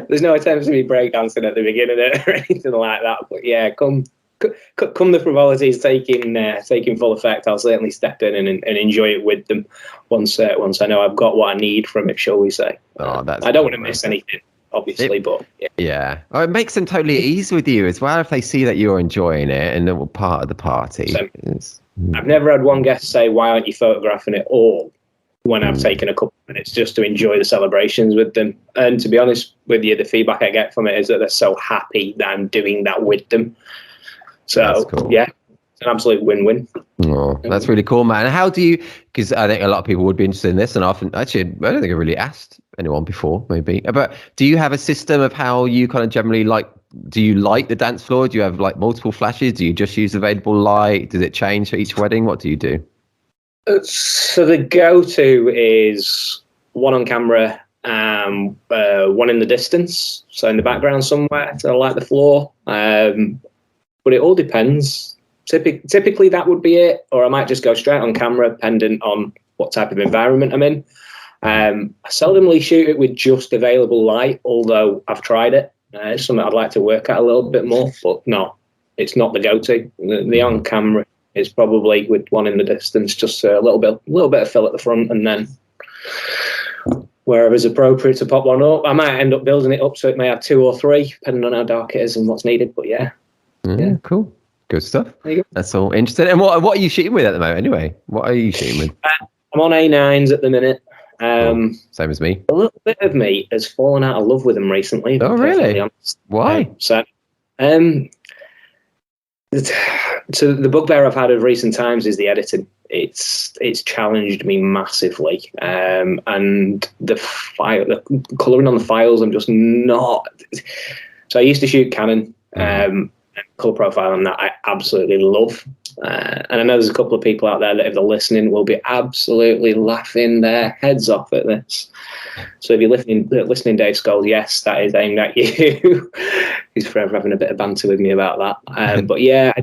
there's no attempt to be breakdancing at the beginning or anything like that. But yeah, come the frivolities taking full effect, I'll certainly step in and enjoy it with them. Once I know I've got what I need from it, shall we say? Oh, that's. I don't want to miss anything. Obviously, but yeah. Oh, it makes them totally at ease with you as well if they see that you're enjoying it and they're part of the party. So, I've never had one guest say, "Why aren't you photographing it all?" when I've taken a couple of minutes just to enjoy the celebrations with them. And to be honest with you, the feedback I get from it is that they're so happy that I'm doing that with them. So cool. Yeah, it's an absolute win-win. Oh, that's really cool, man. How do you, because I think a lot of people would be interested in this, and often, actually, I don't think I really asked anyone before, maybe, but do you have a system of how you kind of generally do you light the dance floor? Do you have like multiple flashes? Do you just use available light? Does it change for each wedding? What do you do? So the go-to is one on camera, one in the distance, so in the background somewhere to light the floor. But it all depends. Typically that would be it, or I might just go straight on camera, dependent on what type of environment I'm in. I seldomly shoot it with just available light, although I've tried it. It's something I'd like to work at a little bit more, but no, it's not the go-to. The on camera is probably with one in the distance, just a little bit of fill at the front, and then wherever is appropriate to pop one up. I might end up building it up so it may have 2 or 3, depending on how dark it is and what's needed. But yeah. Cool, good stuff. That's all interesting. And what are you shooting with at the moment? Anyway, what are you shooting with? I'm on A9s at the minute. Cool. Same as me. A little bit of me has fallen out of love with them recently. Oh, really? Why? So the bugbear I've had of recent times is the editing. It's challenged me massively, and the colouring on the files, I'm just not. So I used to shoot Canon, colour profile, and that I absolutely love. And I know there's a couple of people out there that, if they're listening, will be absolutely laughing their heads off at this. So if you're listening, Dave Scholes, yes, that is aimed at you. He's forever having a bit of banter with me about that. But yeah,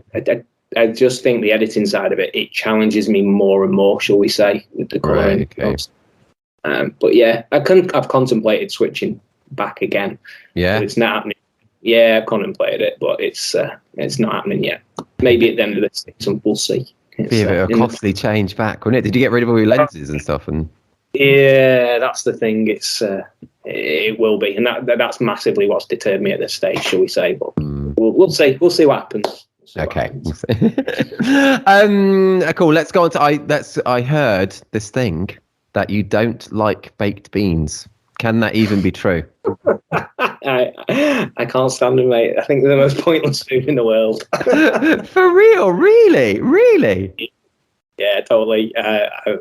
I just think the editing side of it challenges me more and more, shall we say, with the colouring. Right, okay. But yeah, I've contemplated switching back again. Yeah, but it's not happening. Yeah, I've contemplated it, but it's not happening yet. Maybe at the end of this season, we'll see. be a bit of a costly change back, wouldn't it? Did you get rid of all your lenses and stuff? And yeah, that's the thing. It will be, and that's massively what's deterred me at this stage, shall we say? But we'll see. We'll see what happens. Okay. Cool. Let's go on to I heard this thing that you don't like baked beans. Can that even be true? I can't stand them, mate. I think they're the most pointless food in the world. For real? Really? Yeah, totally.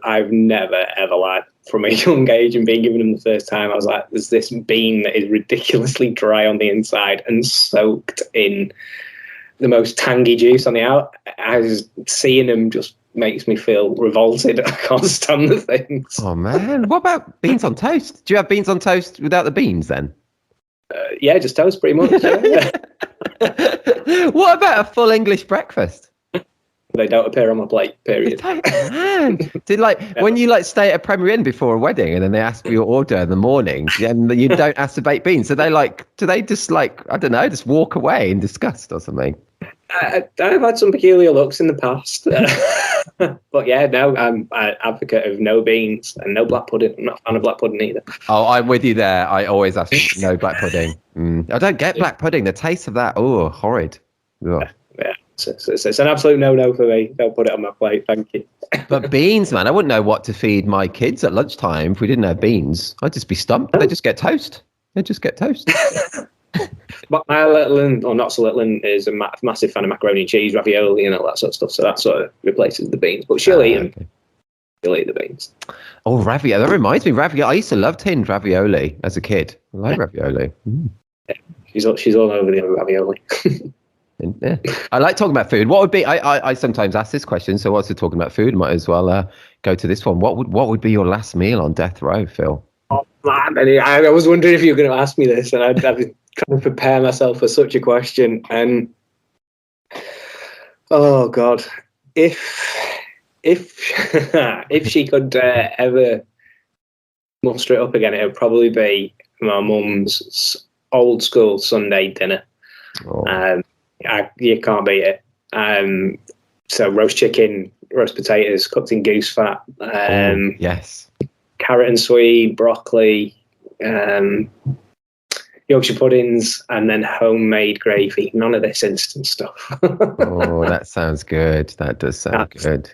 I've never, ever liked, from a young age and being given them the first time, I was like, there's this bean that is ridiculously dry on the inside and soaked in the most tangy juice on the out. I was seeing them just makes me feel revolted. I can't stand the things. Oh, man. What about beans on toast? Do you have beans on toast without the beans then? Yeah, just toast pretty much. Yeah. What about a full English breakfast? They don't appear on my plate, period. Man. Did when you stay at a Premier Inn before a wedding and then they ask for your order in the morning and you don't ask to bake beans, so do they just I don't know, just walk away in disgust or something? I've had some peculiar looks in the past. But yeah, no, I'm an advocate of no beans and no black pudding. I'm not a fan of black pudding either. Oh, I'm with you there. I always ask for no black pudding. I don't get black pudding. The taste of that, horrid. Ugh. Yeah, it's an absolute no for me. Don't put it on my plate, thank you. But beans, man, I wouldn't know what to feed my kids at lunchtime if we didn't have beans. I'd just be stumped. They just get toast. But my little one, or not so little one, is a massive fan of macaroni and cheese, ravioli, and all that sort of stuff. So that sort of replaces the beans. But she'll eat them. Okay. She'll eat the beans. Oh, ravioli. That reminds me, ravioli. I used to love tinned ravioli as a kid. I like ravioli. Yeah, she's all over the ravioli. Yeah. I like talking about food. What would be? I sometimes ask this question. So whilst we're talking about food, might as well go to this one. What would be your last meal on death row, Phil? Oh man, I was wondering if you were going to ask me this, and I've been trying to prepare myself for such a question. And oh god, if she could ever muster it up again, it would probably be my mum's old school Sunday dinner. Oh. You can't beat it. So roast chicken, roast potatoes, cooked in goose fat. Yes. Carrot and sweet, broccoli, Yorkshire puddings, and then homemade gravy. None of this instant stuff. Oh, that sounds good. That does sound good.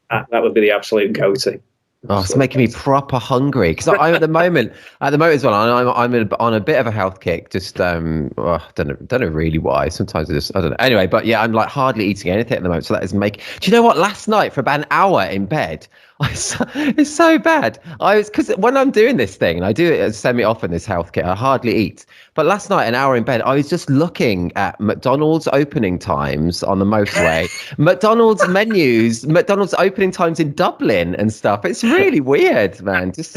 That would be the absolute go-to. Oh, it's making me proper hungry because I'm at the moment as well. I'm on a bit of a health kick. Just don't know really why. Sometimes I don't know. Anyway, but yeah, I'm hardly eating anything at the moment. So that is making. Do you know what? Last night for about an hour in bed, it's so bad. Because when I'm doing this thing, and I do it semi-often, this health kit, I hardly eat. But last night, an hour in bed, I was just looking at McDonald's opening times on the motorway, McDonald's menus, McDonald's opening times in Dublin and stuff. It's really weird, man. It's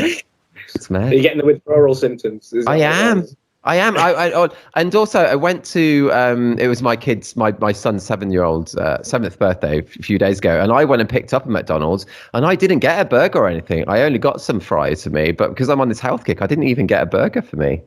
mad. Are you getting the withdrawal symptoms? I am. And also I went to it was my son's 7th birthday a few days ago, and I went and picked up a McDonald's, and I didn't get a burger or anything. I only got some fries for me, but because I'm on this health kick, I didn't even get a burger for me.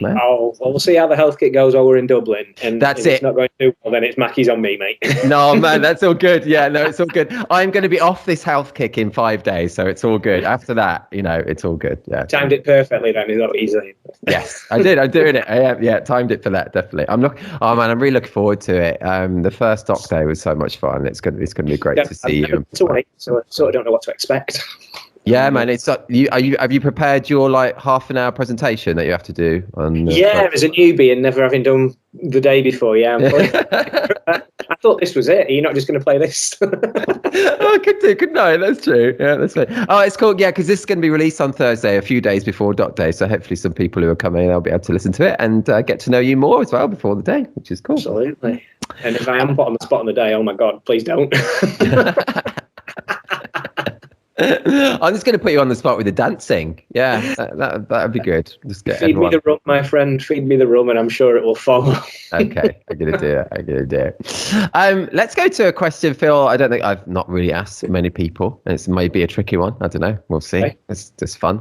Oh, well, we'll see how the health kit goes while we're in Dublin. And that's if it. It's not going to do well, then it's Mackey's on me, mate. No, man, that's all good. Yeah, no, it's all good. I'm going to be off this health kick in 5 days, so it's all good. After that, it's all good. Yeah. Timed it perfectly then, is that what you're saying? Yes, I did. I'm doing it. I am. Yeah, timed it for that, definitely. I'm really looking forward to it. The first doc day was so much fun. It's going to be great to see you. So I sort of don't know what to expect. Yeah, man. It's have you prepared your half an hour presentation that you have to do? As a newbie and never having done the day before. Yeah, I thought this was it. Are you not just going to play this? I could do. Couldn't I? That's true. Yeah, that's right. Oh, it's cool. Yeah, because this is going to be released on Thursday, a few days before Doc Day. So hopefully, some people who are coming, they'll be able to listen to it and get to know you more as well before the day, which is cool. Absolutely. And if I am put on the spot on the day, oh my God, please don't. I'm just going to put you on the spot with the dancing. Yeah, that'd be good. Just get Feed everyone. me the rum, my friend. Feed me the rum, and I'm sure it will follow. Okay, I'm gonna do it. Let's go to a question, Phil. I don't think I've not really asked many people. It's maybe a tricky one. I don't know. We'll see. Okay. It's just fun.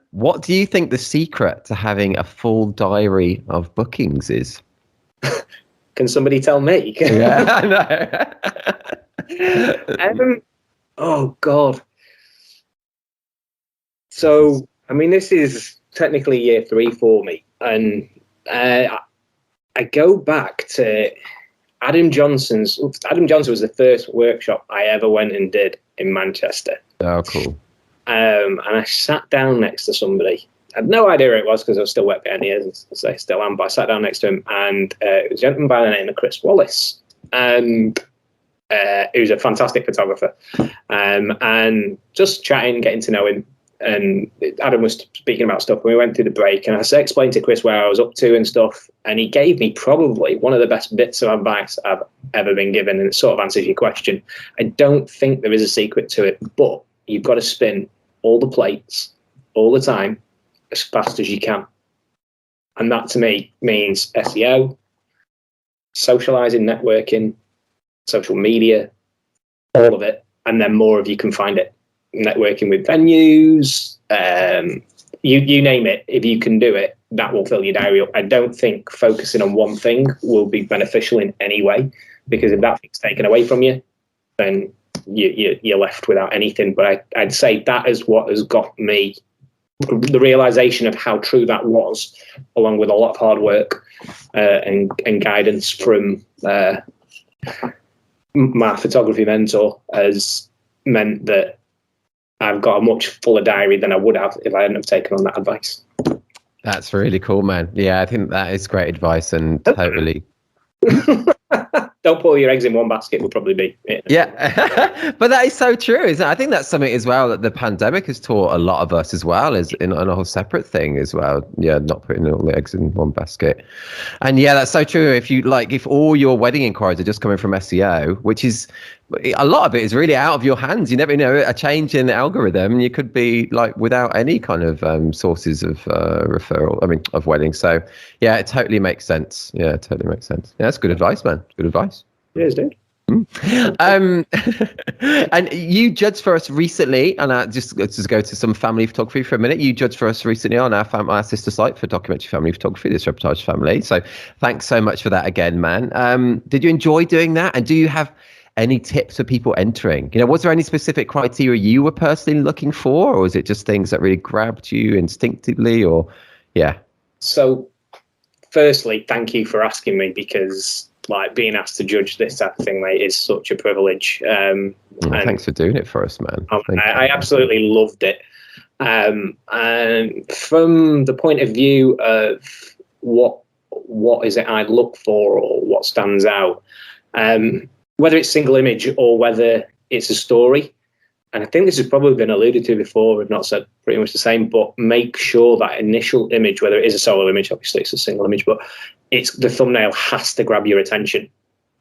What do you think the secret to having a full diary of bookings is? Can somebody tell me? Yeah, I know. Oh God. So, I mean, this is technically year 3 for me, and I go back to Adam Johnson was the first workshop I ever went and did in Manchester. Oh, cool. And I sat down next to somebody. I had no idea who it was because I was still wet behind the ears, as I still am, but I sat down next to him, and it was a gentleman by the name of Chris Wallace. And he was a fantastic photographer. And just chatting, getting to know him. And Adam was speaking about stuff, and we went through the break, and I explained to Chris where I was up to and stuff, and he gave me probably one of the best bits of advice I've ever been given, and it sort of answers your question. I don't think there is a secret to it, but you've got to spin all the plates all the time as fast as you can. And that to me means SEO, socializing, networking, social media, all of it, and then more of you can find it. Networking with venues, you name it. If you can do it, that will fill your diary up. I don't think focusing on one thing will be beneficial in any way, because if that thing's taken away from you, then you're left without anything. But I'd say that is what has got me the realization of how true that was, along with a lot of hard work and guidance from my photography mentor, has meant that I've got a much fuller diary than I would have if I hadn't have taken on that advice. That's really cool, man. Yeah, I think that is great advice, and totally. Don't put all your eggs in one basket would probably be it. Yeah, but that is so true, isn't it? I think that's something as well that the pandemic has taught a lot of us as well, is in a whole separate thing as well. Yeah, not putting all the eggs in one basket. And yeah, that's so true. If all your wedding inquiries are just coming from SEO, which is a lot of it is really out of your hands. You never know, a change in the algorithm, you could be like without any kind of sources of referral. I mean, of weddings. So yeah, it totally makes sense. Yeah, it totally makes sense. Yeah, that's good advice, man. Good advice. Cheers, dude. And you judged for us recently, and just go to some family photography for a minute. You judged for us recently on our sister site for documentary family photography, this Reportage Family. So thanks so much for that again, man. Did you enjoy doing that? And do you have any tips for people entering? You know, was there any specific criteria you were personally looking for, or was it just things that really grabbed you instinctively? Or yeah. So, firstly, thank you for asking me, because like being asked to judge this type of thing, mate, is such a privilege. And thanks for doing it for us, man. I absolutely loved it. And from the point of view of what is it I look for, or what stands out, whether it's single image or whether it's a story, and I think this has probably been alluded to before, if not said pretty much the same, but make sure that initial image, whether it is a solo image, obviously it's a single image, but it's the thumbnail has to grab your attention.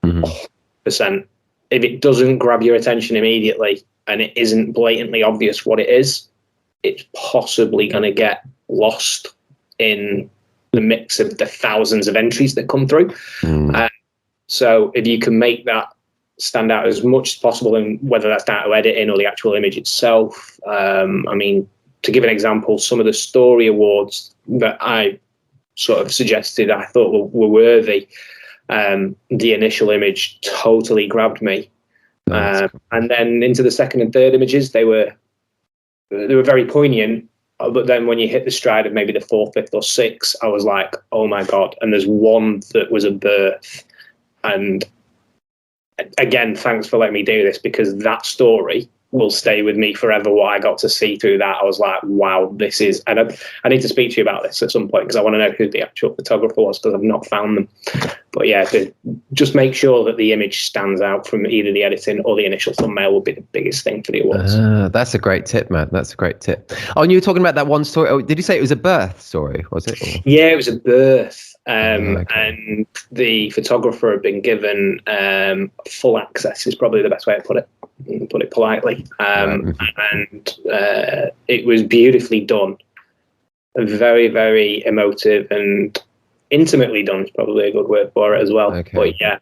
100%. If it doesn't grab your attention immediately and it isn't blatantly obvious what it is, it's possibly going to get lost in the mix of the thousands of entries that come through. So if you can make that stand out as much as possible, and whether that's down to editing or the actual image itself. I mean, to give an example, some of the story awards that I sort of suggested I thought were worthy, the initial image totally grabbed me. And then into the second and third images, they were very poignant. But then when you hit the stride of maybe the fourth, fifth or sixth, I was like, oh my God. And there's one that was a birth. And again, thanks for letting me do this, because that story will stay with me forever. What I got to see through that, I was like, wow, this is, and I need to speak to you about this at some point, because I want to know who the actual photographer was, because I've not found them. But yeah, just make sure that the image stands out from either the editing or the initial thumbnail will be the biggest thing for the awards. That's a great tip, man. That's a great tip. Oh, and you were talking about that one story. Oh, did you say it was a birth story? Was it? Or? Yeah, it was a birth. And the photographer had been given full access, is probably the best way to put it politely. And it was beautifully done, very, very emotive and intimately done is probably a good word for it as well. But yeah,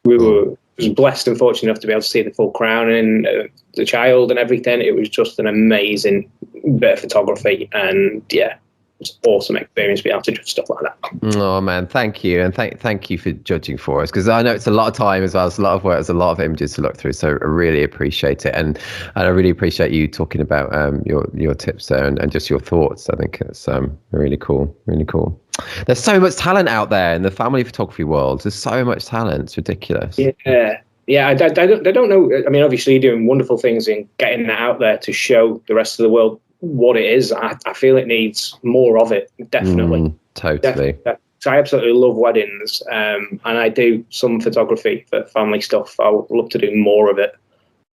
we were blessed and fortunate enough to be able to see the full crown and the child and everything. It was just an amazing bit of photography, and yeah, it's an awesome experience to be able to judge stuff like that. Oh man, thank you, and thank you for judging for us, because I know it's a lot of time as well. It's a lot of work. There's a lot of images to look through, so I really appreciate it, and I really appreciate you talking about your tips there and just your thoughts. I think it's really cool, really cool. There's so much talent out there in the family photography world. There's so much talent. It's ridiculous. Yeah. I don't know. I mean, obviously, you're doing wonderful things in getting that out there to show the rest of the world what it is. I feel it needs more of it. Definitely. Totally. So I absolutely love weddings, and I do some photography for family stuff. I would love to do more of it.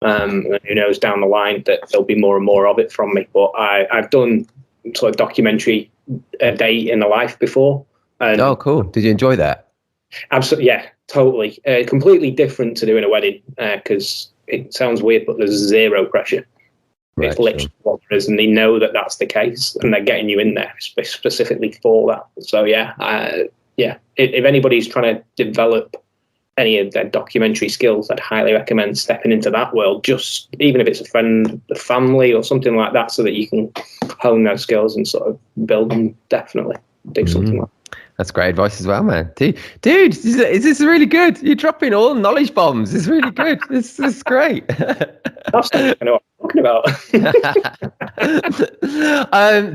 And who knows, down the line that there'll be more and more of it from me. But I've done sort of documentary a day in the life before. And oh, cool. Did you enjoy that? Absolutely, yeah, totally. Completely different to doing a wedding, because it sounds weird, but there's zero pressure. It's literally what there is, and they know that that's the case, and they're getting you in there specifically for that. So yeah, if anybody's trying to develop any of their documentary skills, I'd highly recommend stepping into that world, just even if it's a friend, a family, or something like that, so that you can hone those skills and sort of build them. Definitely do something like that. That's great advice as well, man. Dude, is this really good? You're dropping all knowledge bombs. It's really good. This is great. That's not I know what I'm talking about.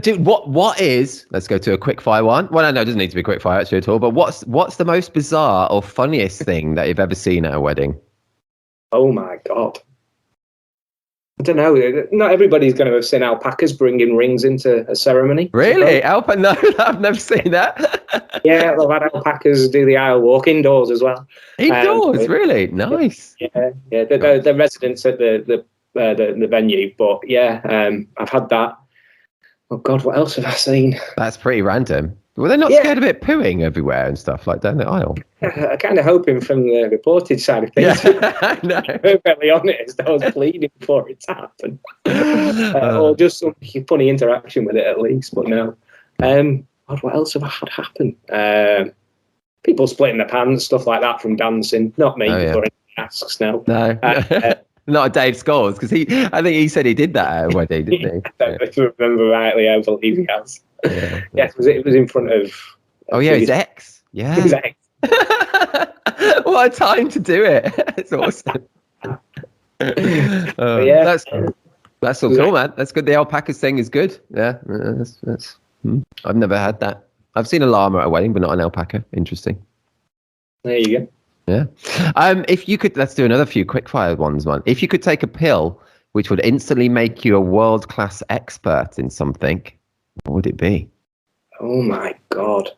Dude, what is? Let's go to a quick fire one. Well, no, it doesn't need to be a quick fire actually at all. But what's the most bizarre or funniest thing that you've ever seen at a wedding? Oh my God. I don't know. Not everybody's going to have seen alpacas bringing rings into a ceremony. Really? Alpaca? No, I've never seen that. Yeah, they've had alpacas do the aisle walk indoors as well. Indoors, really? Nice. Yeah. They're residents at the venue, but yeah, I've had that. Oh God, what else have I seen? That's pretty random. Were they not scared of it pooing everywhere and stuff like down the aisle? I kind of hoping from the reportage side of things. Yeah, no. To be perfectly honest, I was pleading for it to happen, or just some funny interaction with it at least. But no. God, what else have I had happen? People splitting their pants, stuff like that from dancing. Not me. Before anyone asks now. No. Not Dave Scholes, because I think he said he did that at a wedding, didn't he? If I remember rightly, I believe he has. Yeah, it was in front of. Oh yeah, his ex. Yeah. His ex. What a time to do it! It's awesome. That's all cool, man. That's good. The alpacas thing is good. Yeah, that's. I've never had that. I've seen a llama at a wedding, but not an alpaca. Interesting. There you go. Yeah. If you could, let's do another few quickfire ones, man. If you could take a pill which would instantly make you a world-class expert in something, what would it be? Oh my God.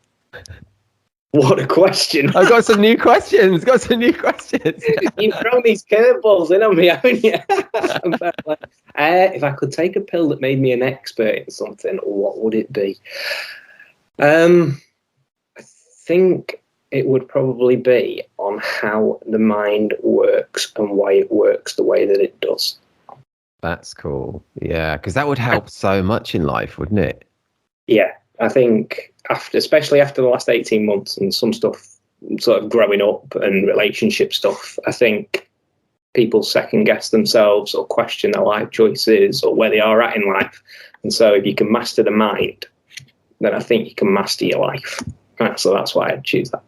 What a question. I've got some new questions. You've thrown these curveballs in on me, haven't you? If I could take a pill that made me an expert in something, what would it be? I think it would probably be on how the mind works and why it works the way that it does. That's cool. Yeah, because that would help so much in life, wouldn't it? Yeah, I think especially after the last 18 months and some stuff sort of growing up and relationship stuff, I think people second guess themselves or question their life choices or where they are at in life. And so if you can master the mind, then I think you can master your life. So that's why I'd choose that.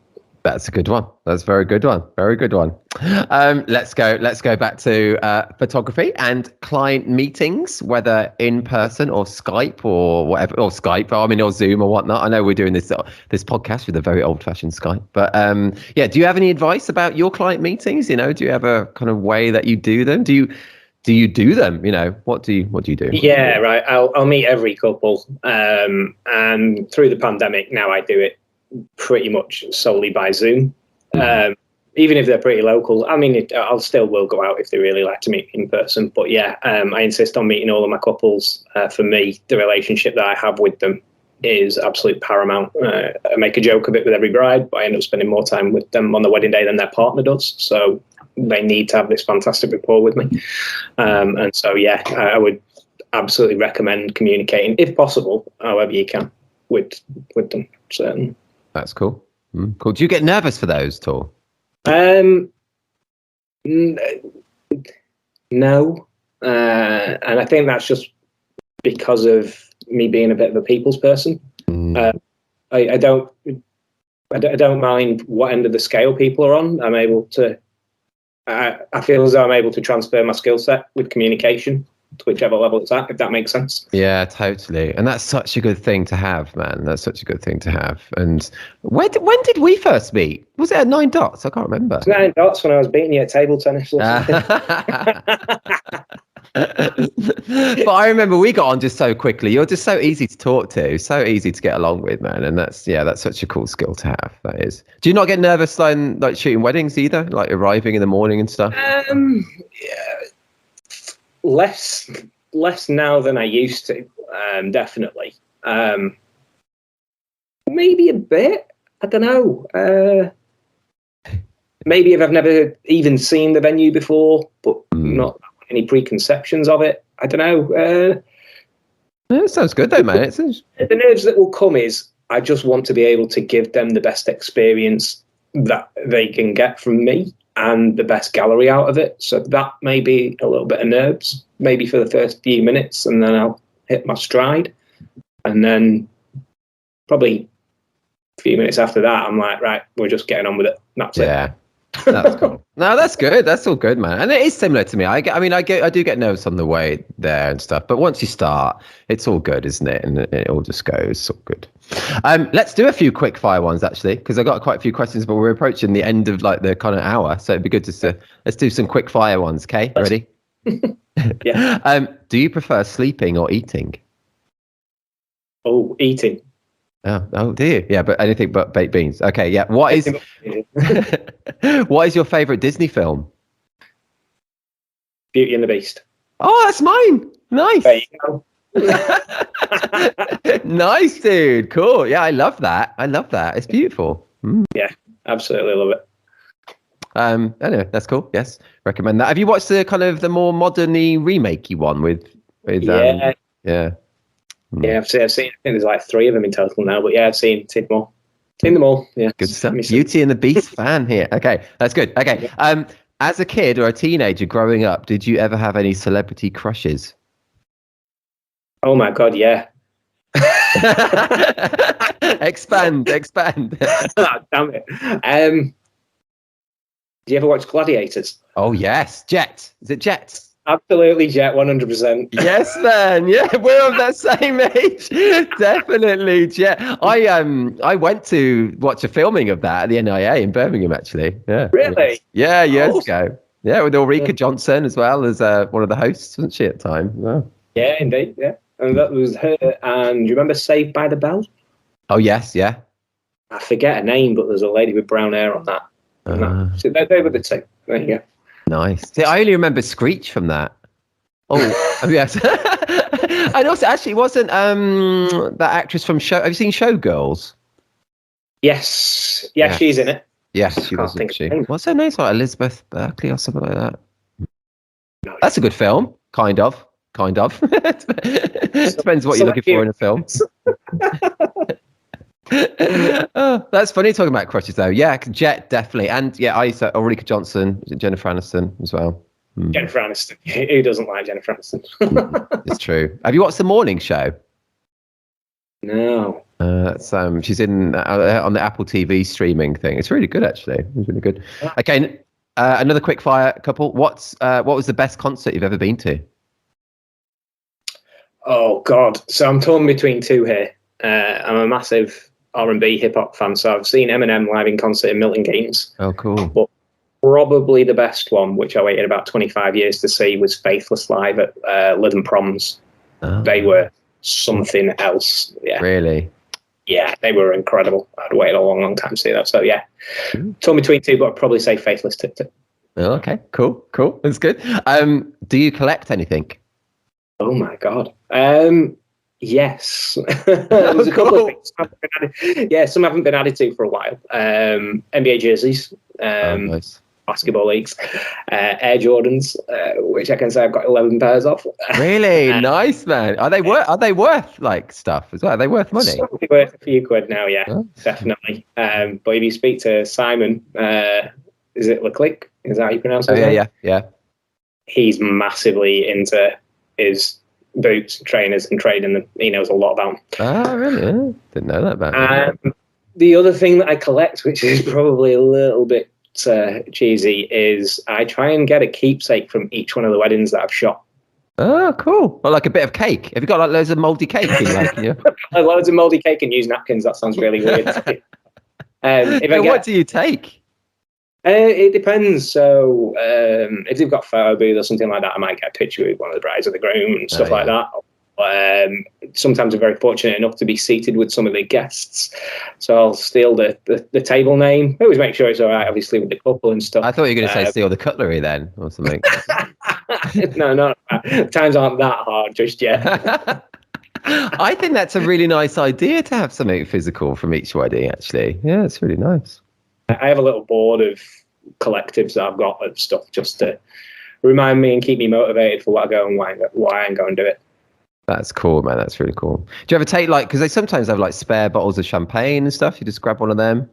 That's a good one. That's a very good one. Very good one. Let's go back to photography and client meetings, whether in person or Skype or whatever, or Skype, or Zoom or whatnot. I know we're doing this podcast with a very old-fashioned Skype, but do you have any advice about your client meetings? Do you have a kind of way that you do them? Do you do them? What do you do? Yeah, right. I'll meet every couple, and through the pandemic now I do it pretty much solely by Zoom. Even if they're pretty local. I'll still will go out if they really like to meet in person. But yeah, I insist on meeting all of my couples. For me, the relationship that I have with them is absolute paramount. I make a joke of it with every bride, but I end up spending more time with them on the wedding day than their partner does. So they need to have this fantastic rapport with me. And so, yeah, I would absolutely recommend communicating, if possible, however you can, with them. Certainly. That's cool. Cool. Do you get nervous for those at all? No. And I think that's just because of me being a bit of a people's person. I don't mind what end of the scale people are on. I'm able to. I feel as though I'm able to transfer my skill set with communication to whichever level it's at, if that makes sense. Yeah, totally. And that's such a good thing to have, man. That's such a good thing to have. And when did we first meet? Was it at 9 Dots? I can't remember. It was 9 Dots when I was beating you at table tennis or something. But I remember we got on just so quickly. You're just so easy to talk to, so easy to get along with, man. And that's such a cool skill to have. That is. Do you not get nervous like shooting weddings either, like arriving in the morning and stuff? Less now than I used to. Definitely. Maybe a bit. I don't know. Maybe if I've never even seen the venue before, but not any preconceptions of it. I don't know. That sounds good though, man. The nerves that will come is I just want to be able to give them the best experience that they can get from me and the best gallery out of it. So that may be a little bit of nerves, maybe for the first few minutes, and then I'll hit my stride. And then probably a few minutes after that, I'm like, right, we're just getting on with it. That's it. Yeah. That's cool. No, that's good. That's all good, man. And it is similar to me. I do get nervous on the way there and stuff, but once you start, it's all good, isn't it? And it all just goes. It's all good. Let's do a few quick fire ones actually, because I got quite a few questions, but we're approaching the end of like the kind of hour, so it'd be good just to let's do some quick fire ones. Okay, ready? Yeah. Do you prefer sleeping or eating? Oh, eating. Oh, do you? Yeah, but anything but baked beans. Okay, yeah. What is your favorite Disney film? Beauty and the Beast. Oh, that's mine. Nice. There you go. Nice, dude. Cool. Yeah, I love that. It's beautiful. Yeah, absolutely love it. Anyway, that's cool. Yes, recommend that. Have you watched the kind of the more modern-y remakey one with yeah. Yeah, I've seen. I think there's like 3 of them in total now, but yeah, I've seen them all. Seen them all. Yeah, good stuff. Beauty and the Beast fan here. Okay, that's good. Okay, as a kid or a teenager growing up, did you ever have any celebrity crushes? Oh my god, yeah. Expand. Oh, damn it. Do you ever watch Gladiators? Oh yes, Jet. Is it Jet? Absolutely, Jet, 100%. Yes, man. Yeah, we're of that same age. Definitely, Jet. I went to watch a filming of that at the NIA in Birmingham, actually. Yeah. Really? Yeah, years ago. Yeah, with Ulrika Johnson as well as one of the hosts, wasn't she at the time? Wow. Yeah, indeed. Yeah, and that was her. And do you remember Saved by the Bell? Oh yes, yeah. I forget her name, but there's a lady with brown hair on that. So they were the 2. There you go. Nice. See, I only remember Screech from that. Oh, yes. And also, actually, wasn't that actress from Show? Have you seen Showgirls? Yes. Yeah, she's in it. Yes, she was. What's her name? Like Elizabeth Berkley or something like that. No. That's a good film. Kind of. Depends what you're looking for in a film. Oh, that's funny talking about crushes though. Yeah, Jet definitely, and yeah, I used to Ulrika Johnson, Jennifer Aniston as well. Jennifer Aniston. Who doesn't like Jennifer Aniston? It's true. Have you watched the morning show? No. That's she's in on the Apple TV streaming thing. It's really good actually. It's really good. Okay, another quick fire couple. What was the best concert you've ever been to? Oh God, so I'm torn between 2 here. I'm a massive R&B hip hop fan, so I've seen Eminem live in concert in Milton Keynes. Oh, cool. But probably the best one, which I waited about 25 years to see, was Faithless live at Lytham Proms. Oh. They were something else. Yeah. Really? Yeah, they were incredible. I'd waited a long time to see that. So yeah, torn between 2, but I'd probably say Faithless too. Oh, okay, cool. That's good. Do you collect anything? Oh my God. Yes. There's a couple of things. Some haven't been added to for a while. NBA jerseys, Nice. basketball leagues, Air Jordans, which I can say I've got 11 pairs of. Really nice, man. Are they worth like stuff as well? Are they worth money? Something worth a few quid now, yeah, Oh. definitely. But if you speak to Simon, is it Leclerc? Is that how you pronounce it? Oh yeah. He's massively into his boots, trainers, and trading them. He knows a lot about them. Oh, really? Yeah. Didn't know that about him. The other thing that I collect, which is probably a little bit cheesy, is I try and get a keepsake from each one of the weddings that I've shot. Oh, cool. Well, like a bit of cake. Have you got like loads of mouldy cake? Loads of mouldy cake and used napkins. That sounds really weird. What do you take? It depends. So if they've got photo booth or something like that, I might get a picture with one of the brides or the groom and stuff like that. Sometimes I'm very fortunate enough to be seated with some of the guests, so I'll steal the table name. I always make sure it's all right, obviously, with the couple and stuff. I thought you were going to say steal the cutlery then or something. No, times aren't that hard just yet. I think that's a really nice idea to have something physical from each wedding, actually. Yeah, it's really nice. I have a little board of collectives that I've got of stuff just to remind me and keep me motivated for what I go and why I go and do it. That's cool, man. That's really cool. Do you ever take because they sometimes have like spare bottles of champagne and stuff? You just grab one of them?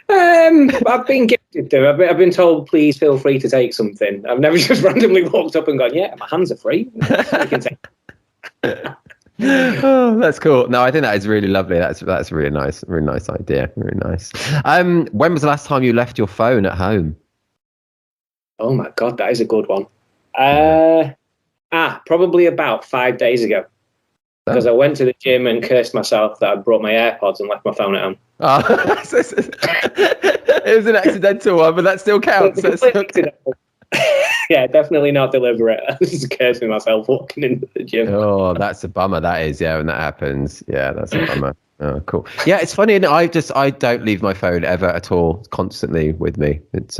I've been gifted to. I've been told, please feel free to take something. I've never just randomly walked up and gone, yeah, my hands are free. You can take. Oh, that's cool. No, I think that is really lovely. That's a really nice idea. Really nice. When was the last time you left your phone at home? Oh my God, that is a good one. Probably about 5 days ago. Because I went to the gym and cursed myself that I brought my AirPods and left my phone at home. Oh, it was an accidental one, but that still counts. Yeah, definitely not deliberate. I was just cursing myself walking into the gym. Oh, that's a bummer. That is, yeah, when that happens. Yeah, that's a bummer. Oh, cool. Yeah, it's funny. And I don't leave my phone ever at all. It's constantly with me. It's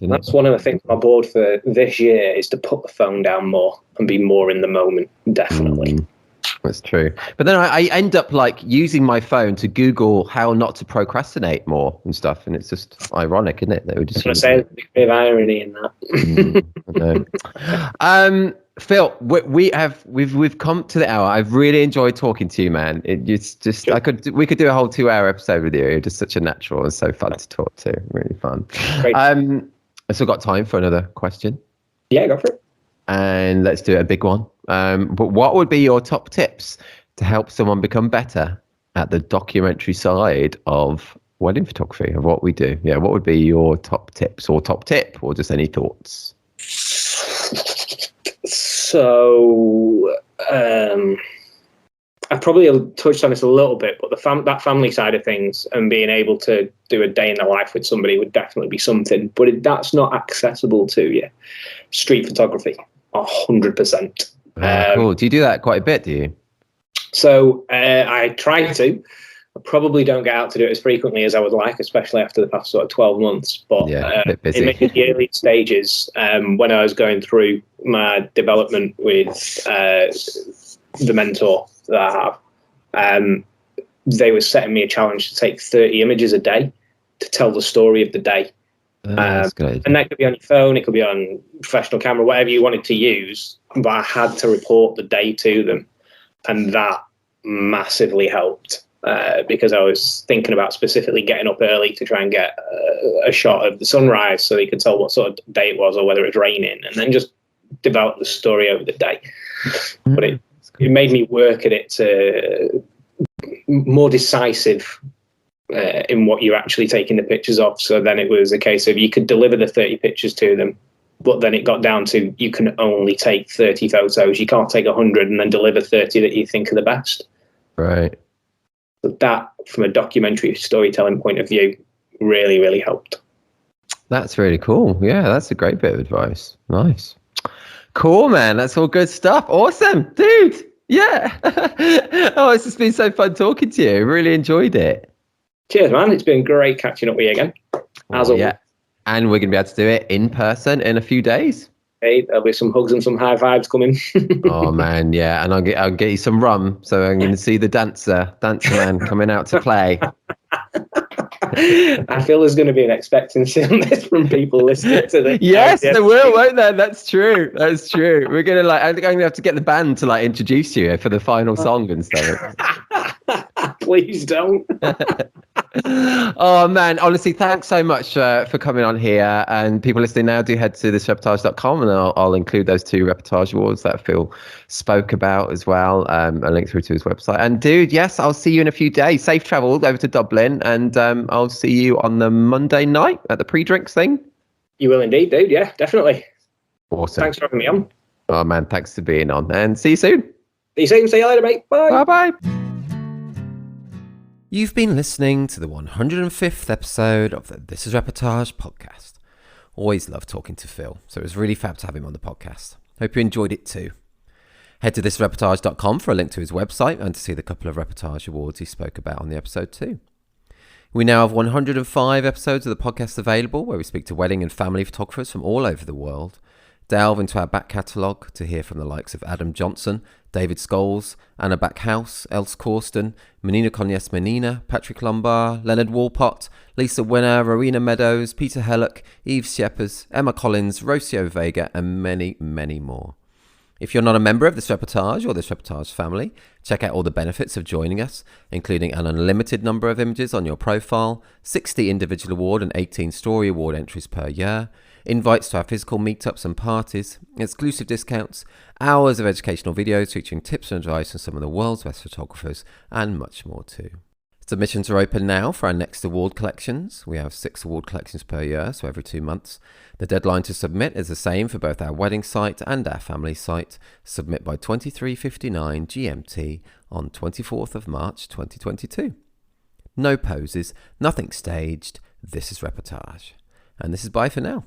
That's one of the things on my board for this year is to put the phone down more and be more in the moment. Definitely. That's true. But then I end up like using my phone to Google how not to procrastinate more and stuff. And it's just ironic, isn't it? That we just say there's a bit of irony in that. Phil, we've come to the hour. I've really enjoyed talking to you, man. It's just sure. We could do a whole 2-hour episode with you. You're just such a natural and so fun to talk to. Really fun. Great. I still got time for another question. Yeah, go for it. And let's do a big one. But what would be your top tips to help someone become better at the documentary side of wedding photography, of what we do? Yeah, what would be your top tips or top tip or just any thoughts? So I probably touched on this a little bit, but that family side of things and being able to do a day in the life with somebody would definitely be something. But that's not accessible to you. Street photography, 100%. Cool. Do you do that quite a bit? Do you? So I try to. I probably don't get out to do it as frequently as I would like, especially after the past sort of 12 months. But yeah, a bit busy. In the early stages, when I was going through my development with the mentor that I have, they were setting me a challenge to take 30 images a day to tell the story of the day. That's good. And that could be on your phone, it could be on professional camera, whatever you wanted to use. But I had to report the day to them, and that massively helped. Because I was thinking about specifically getting up early to try and get a shot of the sunrise so they could tell what sort of day it was or whether it was raining, and then just develop the story over the day. But it made me work at it to more decisive in what you're actually taking the pictures of. So then it was a case of you could deliver the 30 pictures to them, but then it got down to you can only take 30 photos. You can't take 100 and then deliver 30 that you think are the best. Right. But that, from a documentary storytelling point of view, really, really helped. That's really cool. Yeah, that's a great bit of advice. Nice. Cool, man. That's all good stuff. Awesome, dude. Yeah. Oh, it's just been so fun talking to you. Really enjoyed it. Cheers, man. It's been great catching up with you again. As always. Yeah. And we're going to be able to do it in person in a few days. Hey, there'll be some hugs and some high vibes coming. Oh man, yeah, and I'll get you some rum, so I'm going to see the dancer man coming out to play. I feel there's going to be an expectancy on this from people listening to this. Yes, there will, won't there? That's true. We're gonna I'm going to have to get the band to introduce you for the final song and stuff. Please don't. Oh man, honestly, thanks so much for coming on here. And people listening now, do head to thisreportage.com, and I'll include those 2 Reportage Awards that Phil spoke about as well. A link through to his website. And dude, yes, I'll see you in a few days. Safe travel over to Dublin, and I'll see you on the Monday night at the pre-drinks thing. You will indeed, dude. Yeah, definitely. Awesome. Thanks for having me on. Oh man, thanks for being on, and see you soon. See you soon. See you later, mate. Bye. Bye. You've been listening to the 105th episode of the This Is Reportage podcast. Always love talking to Phil, so it was really fab to have him on the podcast. Hope you enjoyed it too. Head to thisreportage.com for a link to his website and to see the couple of Reportage Awards he spoke about on the episode too. We now have 105 episodes of the podcast available, where we speak to wedding and family photographers from all over the world, delve into our back catalogue to hear from the likes of Adam Johnson, David Scholes, Anna Backhouse, Els Corsten, Menina Cognes Menina, Patrick Lombard, Leonard Walpott, Lisa Winner, Rowena Meadows, Peter Hellock, Eve Schiepers, Emma Collins, Rocio Vega, and many, many more. If you're not a member of This Reportage or This Reportage family, check out all the benefits of joining us, including an unlimited number of images on your profile, 60 individual award and 18 story award entries per year, invites to our physical meetups and parties, exclusive discounts, hours of educational videos featuring tips and advice from some of the world's best photographers, and much more too. Submissions are open now for our next award collections. We have 6 award collections per year, so every 2 months. The deadline to submit is the same for both our wedding site and our family site. Submit by 23:59 GMT on 24th of March 2022. No poses, nothing staged. This is Reportage. And this is bye for now.